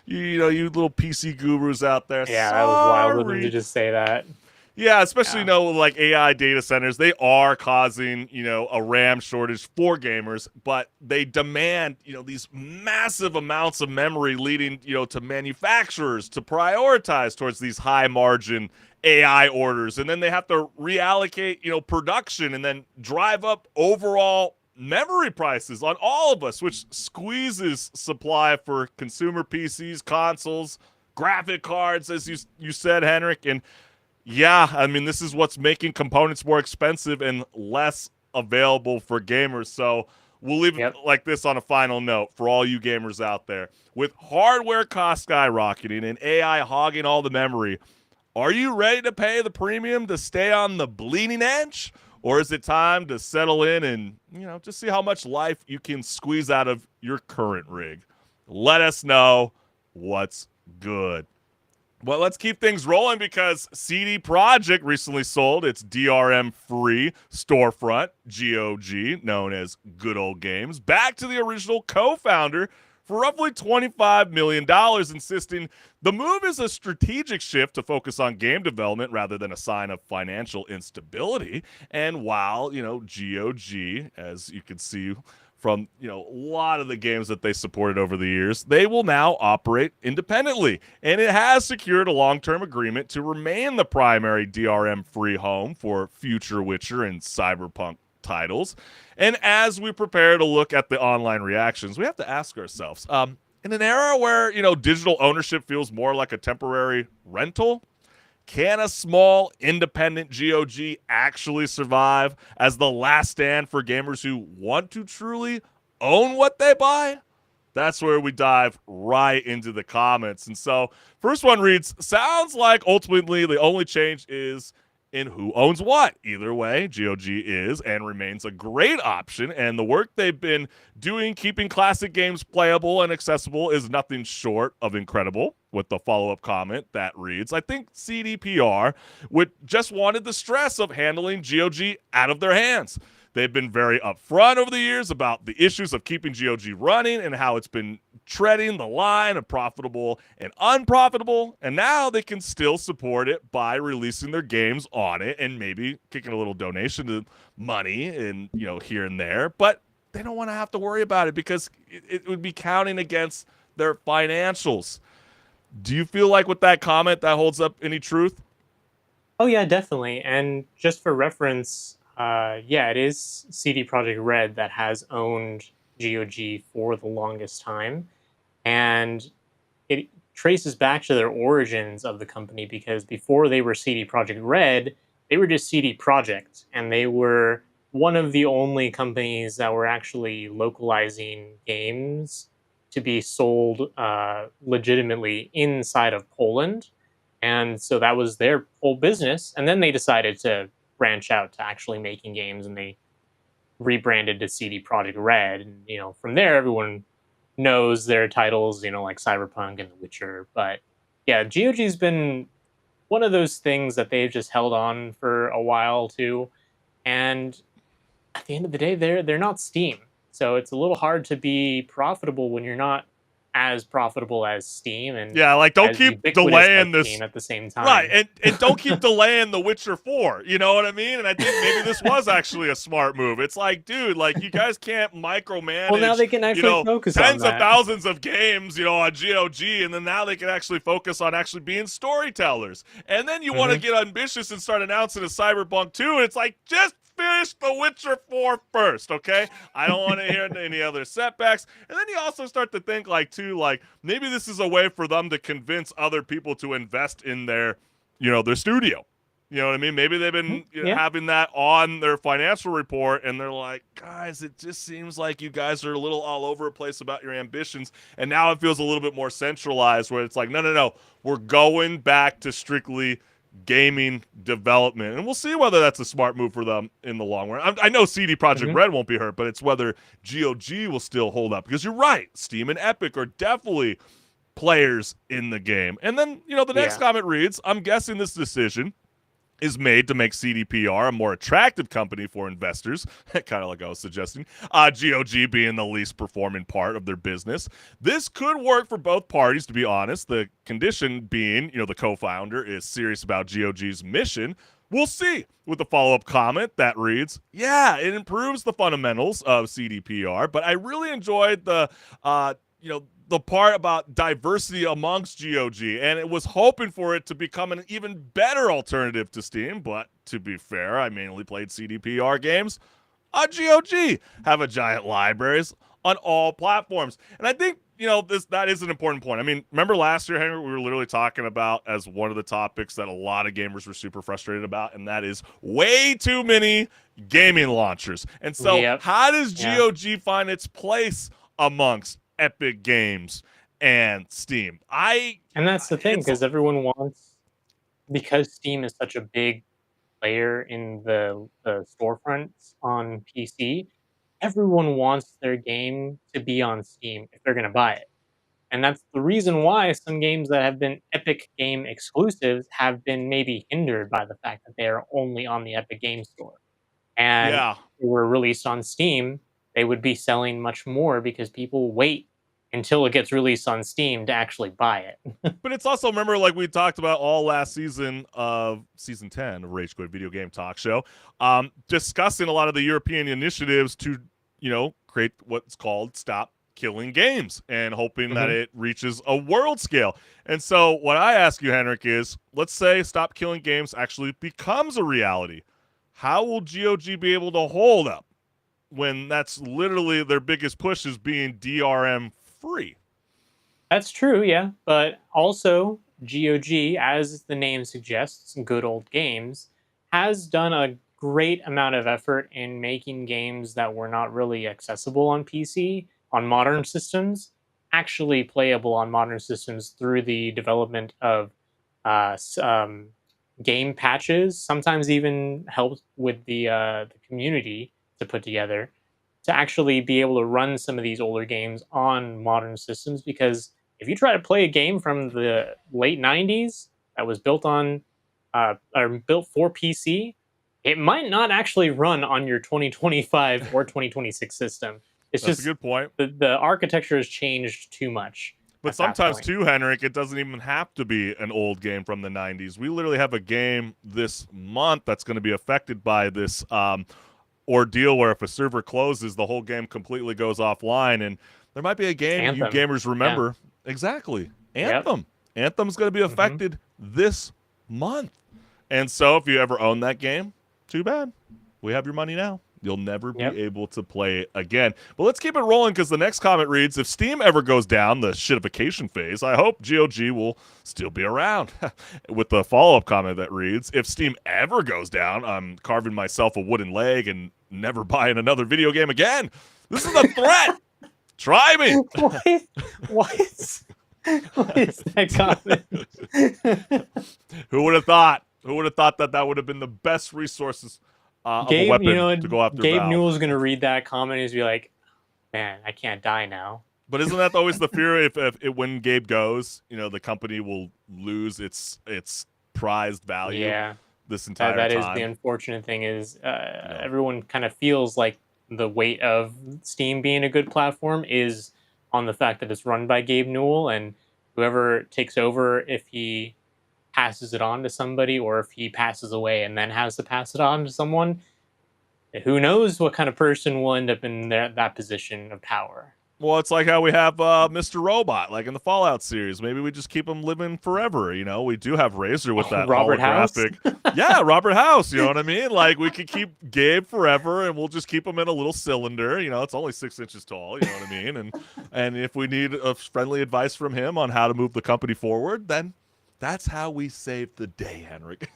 little PC gurus out there. yeah, that was wild of them sorry. to just say that. Yeah, especially, Yeah. you know, like AI data centers, they are causing, you know, a RAM shortage for gamers, but they demand, you know, these massive amounts of memory, leading, you know, to manufacturers to prioritize towards these high margin AI orders. And then they have to reallocate, you know, production and then drive up overall memory prices on all of us, which squeezes supply for consumer PCs, consoles, graphic cards, as you said, HenricK. And yeah, I mean, this is what's making components more expensive and less available for gamers. So we'll leave it like this on a final note for all you gamers out there. With hardware costs skyrocketing and AI hogging all the memory, are you ready to pay the premium to stay on the bleeding edge? Or is it time to settle in and, you know, just see how much life you can squeeze out of your current rig? Let us know what's good. Well, let's keep things rolling because CD Projekt recently sold its DRM-free storefront, GOG, known as Good Old Games, back to the original co-founder for roughly $25 million, insisting the move is a strategic shift to focus on game development rather than a sign of financial instability. And while, you know, GOG, as you can see from, you know, a lot of the games that they supported over the years, they will now operate independently. And it has secured a long-term agreement to remain the primary DRM-free home for future Witcher and Cyberpunk titles. And as we prepare to look at the online reactions, we have to ask ourselves, in an era where, you know, digital ownership feels more like a temporary rental, can a small independent GOG actually survive as the last stand for gamers who want to truly own what they buy? That's where we dive right into the comments. And so, first one reads, sounds like ultimately the only change is in who owns what. Either way, GOG is and remains a great option, and the work they've been doing keeping classic games playable and accessible is nothing short of incredible. With the follow-up comment that reads, I think CDPR would just wanted the stress of handling GOG out of their hands. They've been very upfront over the years about the issues of keeping GOG running and how it's been treading the line of profitable and unprofitable, and now they can still support it by releasing their games on it and maybe kicking a little donation to money and here and there, but they don't want to have to worry about it because it would be counting against their financials. Do you feel like with that comment that holds up any truth? Oh yeah, definitely. And just for reference, yeah, it is CD Projekt Red that has owned GOG for the longest time, and it traces back to their origins of the company because before they were CD Projekt Red, they were just CD Projekt, and they were one of the only companies that were actually localizing games to be sold legitimately inside of Poland. And so that was their whole business. And then they decided to branch out to actually making games, and they rebranded to CD Projekt Red. And, from there, everyone knows their titles, like Cyberpunk and The Witcher. But yeah, GOG's been one of those things that they've just held on for a while too. And at the end of the day, they're not Steam. So it's a little hard to be profitable when you're not as profitable as Steam and Yeah, like don't as keep ubiquitous as delaying this. Steam at the same time. Right, and don't keep delaying The Witcher 4. You know what I mean? And I think maybe this was actually a smart move. It's like, dude, like you guys can't micromanage. Well, now they can actually focus on tens of that. thousands of games, on GOG, and then now they can actually focus on actually being storytellers. And then you want to get ambitious and start announcing a Cyberpunk 2, and it's like just finish The Witcher 4 first, okay? I don't want to hear any other setbacks. And then you also start to think like maybe this is a way for them to convince other people to invest in their studio. You know what I mean? Maybe they've been having that on their financial report, and they're like, guys, it just seems like you guys are a little all over the place about your ambitions. And now it feels a little bit more centralized where it's like, no, we're going back to strictly gaming development, and we'll see whether that's a smart move for them in the long run. I know CD Projekt Red won't be hurt, but it's whether GOG will still hold up, because you're right, Steam and Epic are definitely players in the game. And then the next comment reads, I'm guessing this decision is made to make CDPR a more attractive company for investors, kind of like I was suggesting, GOG being the least performing part of their business. This could work for both parties, to be honest. The condition being, the co-founder is serious about GOG's mission. We'll see, with the follow-up comment that reads, yeah, it improves the fundamentals of CDPR, but I really enjoyed the part about diversity amongst GOG, and it was hoping for it to become an even better alternative to Steam, but to be fair, I mainly played CDPR games on GOG, have a giant libraries on all platforms. And I think, that is an important point. I mean, remember last year, Henry, we were literally talking about as one of the topics that a lot of gamers were super frustrated about, and that is way too many gaming launchers. And so how does GOG find its place amongst Epic Games and Steam? And that's the thing, because everyone wants, because Steam is such a big player in the storefronts on PC, everyone wants their game to be on Steam if they're going to buy it. And that's the reason why some games that have been Epic Game exclusives have been maybe hindered by the fact that they are only on the Epic Game Store. And if they were released on Steam, they would be selling much more because people wait until it gets released on Steam to actually buy it. But it's also, remember, like we talked about all last season of season 10 of Rage Quit Video Game Talk Show, discussing a lot of the European initiatives to, create what's called Stop Killing Games, and hoping that it reaches a world scale. And so what I ask you, HenricK, is let's say Stop Killing Games actually becomes a reality. How will GOG be able to hold up when that's literally their biggest push, is being DRM free? That's true, yeah. But also, GOG, as the name suggests, Good Old Games, has done a great amount of effort in making games that were not really accessible on PC, on modern systems, actually playable on modern systems through the development of game patches. Sometimes even help with the community to put together to actually be able to run some of these older games on modern systems. Because if you try to play a game from the late '90s that was built on or built for PC, it might not actually run on your 2025 or 2026 system. It's That's a just good point. the architecture has changed too much But at that sometimes point. too, HenricK, it doesn't even have to be an old game from the 90s. We literally have a game this month that's going to be affected by this ordeal where if a server closes, the whole game completely goes offline. And there might be a game you Anthem. gamers remember. Exactly. Yep. Anthem. Anthem's going to be Mhm. affected this month. And so if you ever own that game, too bad. We have your money now. You'll never be Yep. able to play it again. But let's keep it rolling because the next comment reads, if Steam ever goes down the shitification phase, I hope GOG will still be around. With the follow-up comment that reads, if Steam ever goes down, I'm carving myself a wooden leg and never buying another video game again. This is a threat. Try me. What? What? What is that comment? Who would have thought? Who would have thought that that would have been the best resources of a weapon to go after Gabe Valve? Newell's gonna read that comment and he's be like, "Man, I can't die now." But isn't that always the fear? If when Gabe goes, the company will lose its prized value. Yeah, This entire that is time. the unfortunate thing. Is everyone kind of feels like the weight of Steam being a good platform is on the fact that it's run by Gabe Newell, and whoever takes over, if he passes it on to somebody or if he passes away and then has to pass it on to someone, who knows what kind of person will end up in that position of power. Well, it's like how we have Mr. Robot, like in the Fallout series. Maybe we just keep him living forever. We do have Razor with that Robert House? holographic. Yeah, Robert House. You know what I mean? Like we could keep Gabe forever, and we'll just keep him in a little cylinder. It's only 6 inches tall. You know what I mean? And if we need a friendly advice from him on how to move the company forward, then that's how we save the day, HenricK.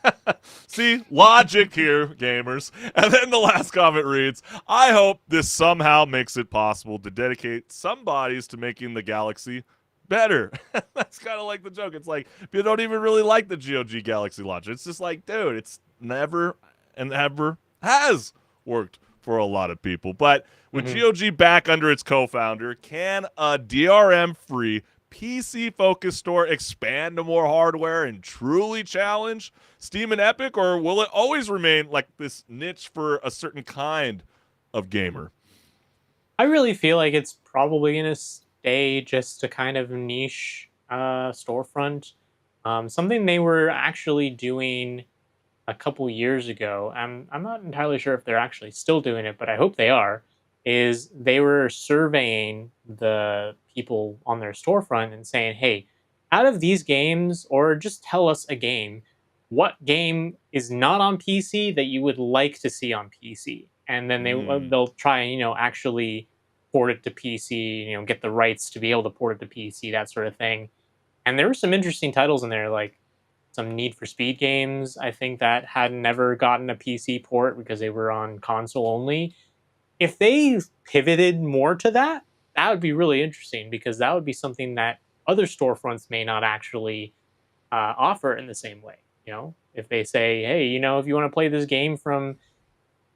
See, logic here, gamers. And then the last comment reads, I hope this somehow makes it possible to dedicate some bodies to making the galaxy better. That's kind of like the joke. It's like, if you don't even really like the GOG Galaxy launcher, it's just like, dude, it's never and ever has worked for a lot of people. But with GOG back under its co-founder, can a DRM-free PC-focused store expand to more hardware and truly challenge Steam and Epic, or will it always remain like this niche for a certain kind of gamer? I really feel like it's probably going to stay just a kind of niche storefront. Something they were actually doing a couple years ago. I'm not entirely sure if they're actually still doing it, but I hope they are. Is they were surveying the people on their storefront and saying, "Hey, out of these games, or just tell us a game, what game is not on PC that you would like to see on PC?" And then they'll try and actually port it to PC. Get the rights to be able to port it to PC, that sort of thing. And there were some interesting titles in there, like some Need for Speed games, I think, that had never gotten a PC port because they were on console only. If they pivoted more to that, that would be really interesting, because that would be something that other storefronts may not actually offer in the same way. If they say, hey, if you want to play this game from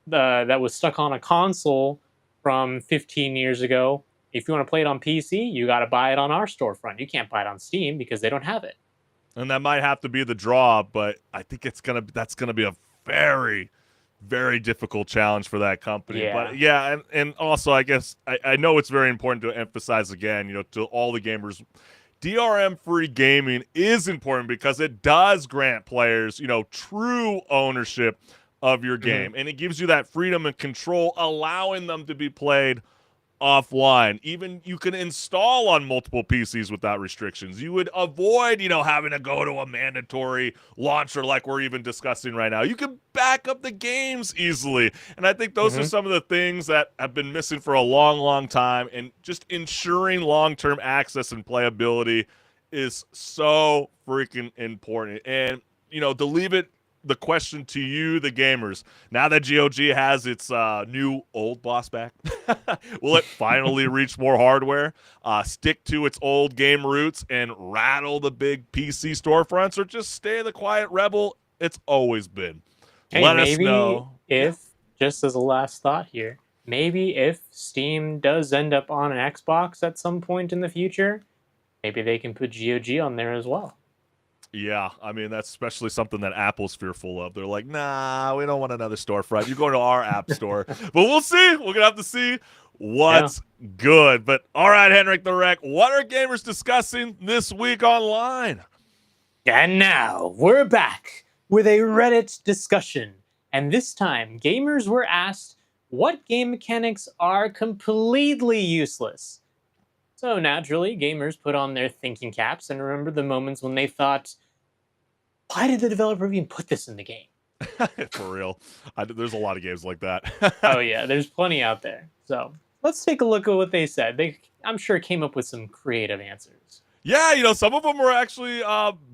that was stuck on a console from 15 years ago, if you want to play it on PC, you got to buy it on our storefront. You can't buy it on Steam because they don't have it. And that might have to be the draw, but I think that's gonna be a very, very difficult challenge for that company. Yeah. But yeah, and also I guess I know it's very important to emphasize again, to all the gamers, DRM-free gaming is important because it does grant players, true ownership of your game, and it gives you that freedom and control, allowing them to be played offline. Even you can install on multiple PCs without restrictions. You would avoid, having to go to a mandatory launcher like we're even discussing right now. You can back up the games easily. And I think those are some of the things that have been missing for a long, long time. And just ensuring long-term access and playability is so freaking important. And, to leave it the question to you, the gamers. Now that GOG has its new old boss back, will it finally reach more hardware, stick to its old game roots, and rattle the big PC storefronts, or just stay the quiet rebel it's always been? Hey, Let us maybe know. if, just as a last thought here, maybe if Steam does end up on an Xbox at some point in the future, maybe they can put GOG on there as well. Yeah, I mean, that's especially something that Apple's fearful of. They're like, nah, we don't want another storefront. You go to our app store. But we'll see. We're going to have to see what's good. But all right, HenricK the Wreck, what are gamers discussing this week online? And now we're back with a Reddit discussion. And this time, gamers were asked what game mechanics are completely useless. So naturally, gamers put on their thinking caps and remember the moments when they thought, why did the developer even put this in the game? For real. There's a lot of games like that. Oh yeah, there's plenty out there. So let's take a look at what they said. They, I'm sure, came up with some creative answers. Yeah, some of them were actually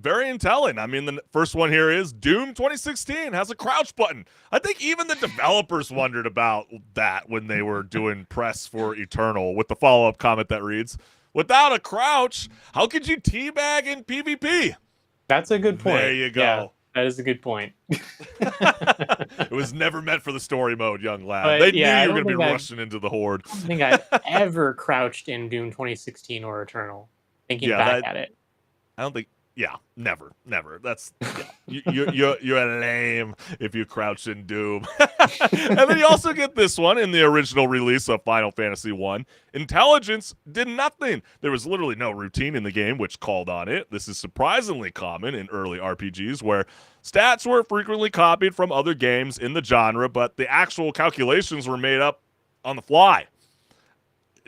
very intelligent. I mean, the first one here is Doom 2016 has a crouch button. I think even the developers wondered about that when they were doing press for Eternal, with the follow-up comment that reads, without a crouch, how could you teabag in PvP? That's a good point. There you go. Yeah, that is a good point. It was never meant for the story mode, young lad. But, They knew yeah, you were going to be rushing into the horde. I don't think I've ever crouched in Doom 2016 or Eternal. Thinking back at it. I don't think. Yeah, never. That's you're lame if you crouch in Doom. And then you also get this one in the original release of Final Fantasy 1. Intelligence did nothing. There was literally no routine in the game, which called on it. This is surprisingly common in early RPGs, where stats were frequently copied from other games in the genre, but the actual calculations were made up on the fly.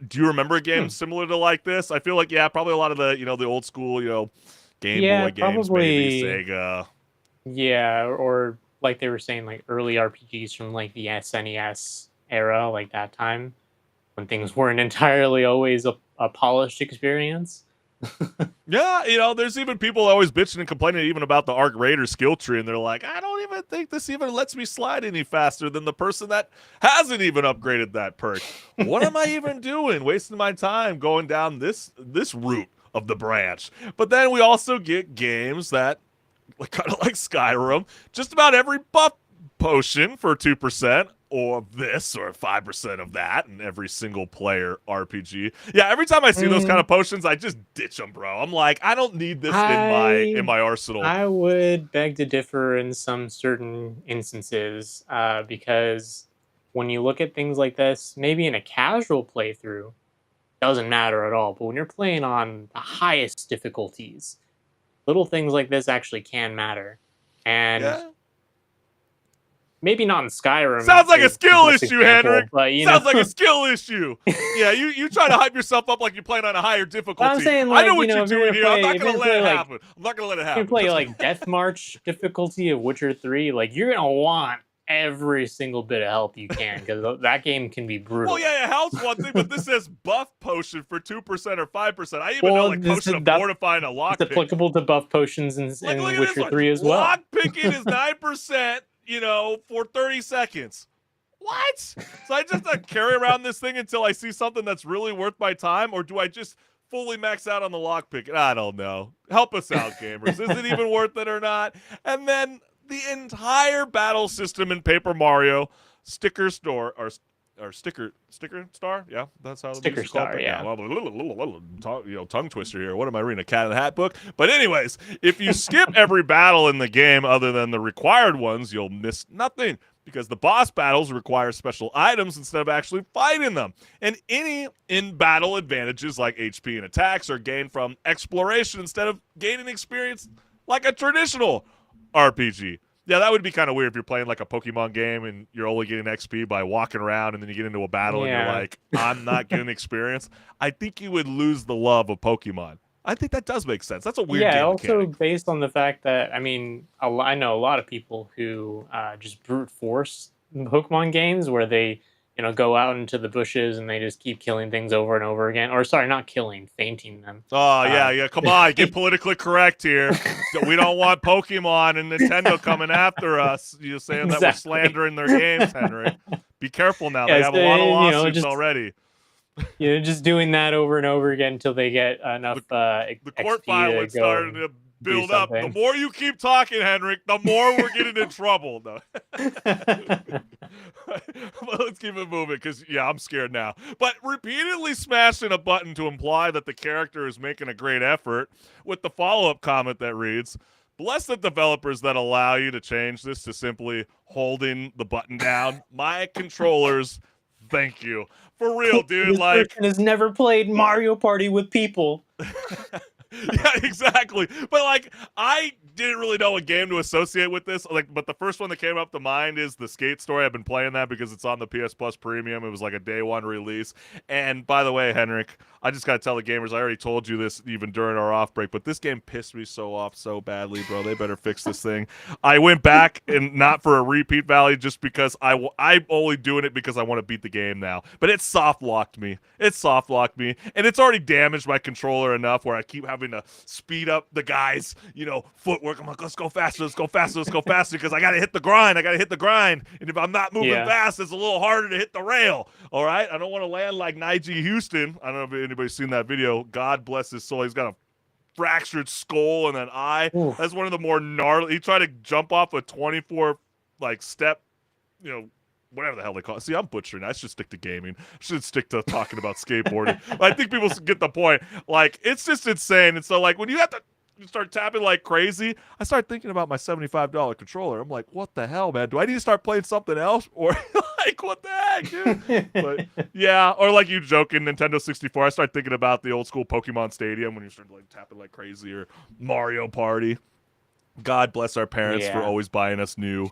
Do you remember a game similar to like this? I feel like, probably a lot of the, the old school, Game Boy games, maybe Sega. Yeah, or like they were saying, like early RPGs from like the SNES era, like that time, when things weren't entirely always a polished experience. Yeah, there's even people always bitching and complaining even about the Arc Raider skill tree, and they're like, I don't even think this even lets me slide any faster than the person that hasn't even upgraded that perk. What am I even doing? Wasting my time going down this route of the branch. But then we also get games that, kind of like Skyrim, just about every buff potion for 2%, or this, or 5% of that in every single player RPG. Yeah, every time I see those kind of potions, I just ditch them, bro. I'm like, I don't need this in my arsenal. I would beg to differ in some certain instances, because when you look at things like this, maybe in a casual playthrough, doesn't matter at all. But when you're playing on the highest difficulties, little things like this actually can matter. And maybe not in Skyrim. Sounds like a skill issue, HenricK. But, Sounds like a skill issue. Yeah, you try to hype yourself up like you're playing on a higher difficulty. I'm saying, like, I know what you're doing here. I'm not going to let it like, happen. I'm not going to let it happen. If you play like Death March difficulty of Witcher 3, like you're going to want every single bit of health you can, because that game can be brutal. Well, yeah, health's one thing, but this says buff potion for 2% or 5%. I even know, like, potion of fortifying a lockpick. It's applicable to buff potions in Witcher 3 as well. Lockpicking is 9%, for 30 seconds. What? So I just carry around this thing until I see something that's really worth my time, or do I just fully max out on the lockpick? I don't know. Help us out, gamers. Is it even worth it or not? And then the entire battle system in Paper Mario, Sticker Store, or Sticker Star, yeah, that's how Sticker Star, yeah. Tongue twister here. What am I reading? A Cat in the Hat book? But anyways, if you skip every battle in the game other than the required ones, you'll miss nothing, because the boss battles require special items instead of actually fighting them. And any in-battle advantages like HP and attacks are gained from exploration instead of gaining experience like a traditional RPG. Yeah, that would be kind of weird if you're playing like a Pokemon game and you're only getting XP by walking around, and then you get into a battle and you're like, I'm not getting experience. I think you would lose the love of Pokemon. I think that does make sense. That's a weird game also mechanic. Based on the fact that, I mean, I know a lot of people who just brute force Pokemon games where they go out into the bushes and they just keep killing things over and over again. Or sorry, not killing, fainting them. Oh, yeah. Come on. Get politically correct here. We don't want Pokemon and Nintendo coming after us. You're saying that we're slandering their games, Henrik. Be careful now. They have a lot of lawsuits already. Just doing that over and over again until they get enough the court filing started to build up. The something. more you keep talking, Henrik, the more we're getting in trouble. No. Well, let's keep it moving because, yeah, I'm scared now. But repeatedly smashing a button to imply that the character is making a great effort with the follow-up comment that reads, "Bless the developers that allow you to change this to simply holding the button down. My controllers, thank you." For real, dude. This like, person has never played Mario Party with people. Yeah, exactly. But like, I didn't really know a game to associate with this. Like, but the first one that came up to mind is the Skate Story. I've been playing that because it's on the PS Plus Premium. It was like a day one release. And by the way, Henrik, I just gotta tell the gamers, I already told you this even during our off break, but this game pissed me off so badly, bro. They better fix this thing. I went back and not for a repeat value, just because I'm only doing it because I want to beat the game now. But it soft locked me. And it's already damaged my controller enough where I keep having to speed up the guys, footwork. I'm like, let's go faster, because I gotta hit the grind. And if I'm not moving fast, it's a little harder to hit the rail. All right, I don't want to land like Nigel Houston. I don't know if anybody's seen that video. God bless his soul. He's got a fractured skull and an eye. Oof. That's one of the more gnarly. He tried to jump off a 24 step, whatever the hell they call it. See, I'm butchering. I should stick to gaming. I should stick to talking about skateboarding. But I think people get the point. Like, it's just insane. And so, like, when you have to start tapping like crazy, I start thinking about my $75 controller. I'm like, what the hell, man? Do I need to start playing something else? Or, like, what the heck, dude? But, yeah. Or, like you joking, Nintendo 64, I start thinking about the old school Pokemon Stadium when you start, like, tapping like crazy, or Mario Party. God bless our parents for always buying us new,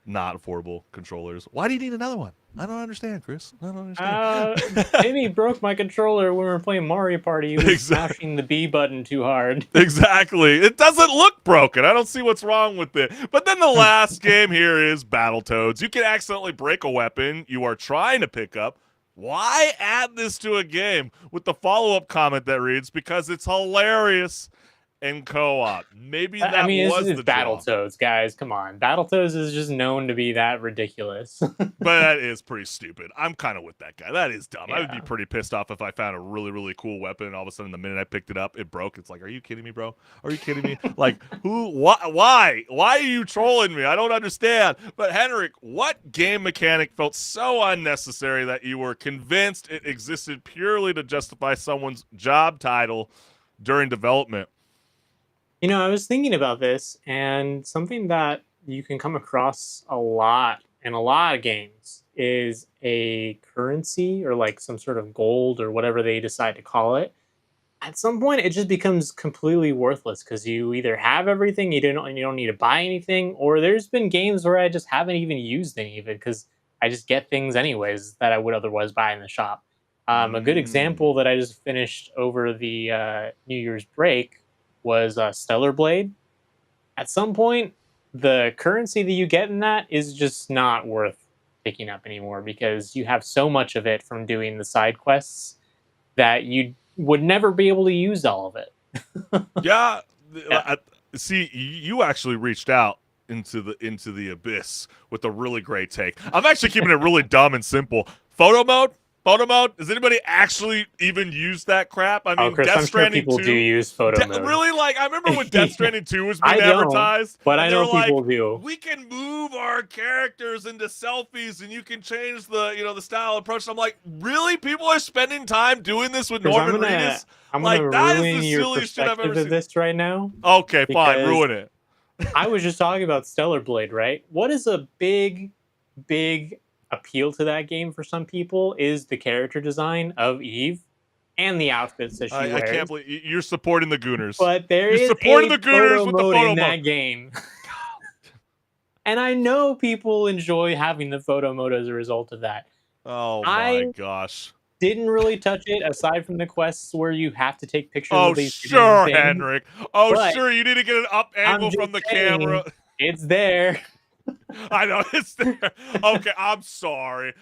not affordable controllers. Why do you need another one? I don't understand, Chris. I don't understand. Maybe broke my controller when we were playing Mario Party. He was smashing the B button too hard. Exactly. It doesn't look broken. I don't see what's wrong with it. But then the last game here is Battletoads. You can accidentally break a weapon you are trying to pick up. Why add this to a game? With the follow-up comment that reads, because it's hilarious and co-op. Maybe that was the Battletoads, guys. Come on. Battletoads is just known to be that ridiculous. But that is pretty stupid. I'm kind of with that guy. That is dumb. Yeah. I would be pretty pissed off if I found a really, really cool weapon and all of a sudden the minute I picked it up, it broke. It's like, are you kidding me, bro? Are you kidding me? Like, why? Why are you trolling me? I don't understand. But HenricK, what game mechanic felt so unnecessary that you were convinced it existed purely to justify someone's job title during development? I was thinking about this, and something that you can come across a lot in a lot of games is a currency, or like some sort of gold, or whatever they decide to call it. At some point, it just becomes completely worthless because you either have everything, you don't need to buy anything, or there's been games where I just haven't even used any of it because I just get things anyways that I would otherwise buy in the shop. A good example that I just finished over the New Year's break was Stellar Blade. At some point, the currency that you get in that is just not worth picking up anymore because you have so much of it from doing the side quests that you would never be able to use all of it. Yeah. See, you actually reached out into the abyss with a really great take. I'm actually keeping it really dumb and simple. Photo mode? Does anybody actually even use that crap? I mean, Chris, Death Stranding people 2 do use photo mode. Really? Like, I remember when Death Stranding 2 was being advertised. But I know people do. We can move our characters into selfies, and you can change the style approach. And I'm like, really? People are spending time doing this with Norman Reedus? I'm gonna ruin your perspective of this right now. Okay, fine, ruin it. I was just talking about Stellar Blade, right? What is a big appeal to that game for some people is the character design of Eve and the outfits that she wears. I can't believe you're supporting the Gooners. But you're supporting the Gooners with the photo mode in that game. And I know people enjoy having the photo mode as a result of that. Oh my gosh. Didn't really touch it aside from the quests where you have to take pictures of these things. Oh, sure, HenricK. Oh, sure, you need to get an up angle from the camera. It's there. I know it's there. Okay, I'm sorry.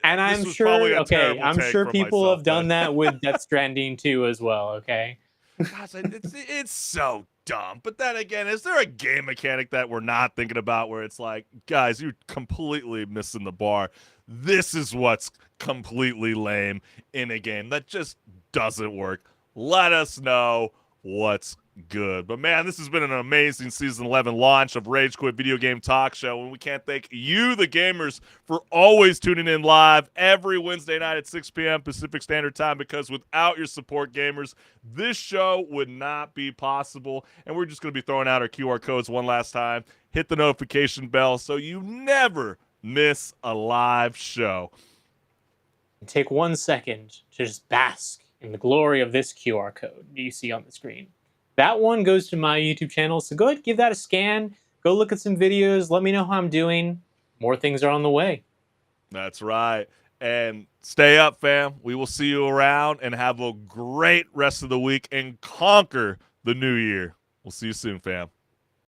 And This I'm was probably sure, a okay, terrible I'm take sure from people myself, have done but that with Death Stranding 2 as well, okay? gosh, it's so dumb. But then again, is there a game mechanic that we're not thinking about where it's like, guys, you're completely missing the bar. This is what's completely lame in a game that just doesn't work. Let us know what's good. But man, this has been an amazing season 11 launch of Rage Quit Video Game Talk Show, and we can't thank you, the gamers, for always tuning in live every Wednesday night at 6 p.m. Pacific Standard Time, because without your support, gamers, this show would not be possible. And we're just going to be throwing out our QR codes one last time. Hit the notification bell so you never miss a live show. Take 1 second to just bask in the glory of this QR code you see on the screen. That one goes to my YouTube channel, so go ahead, give that a scan. Go look at some videos. Let me know how I'm doing. More things are on the way. That's right. And stay up, fam. We will see you around, and have a great rest of the week and conquer the new year. We'll see you soon, fam.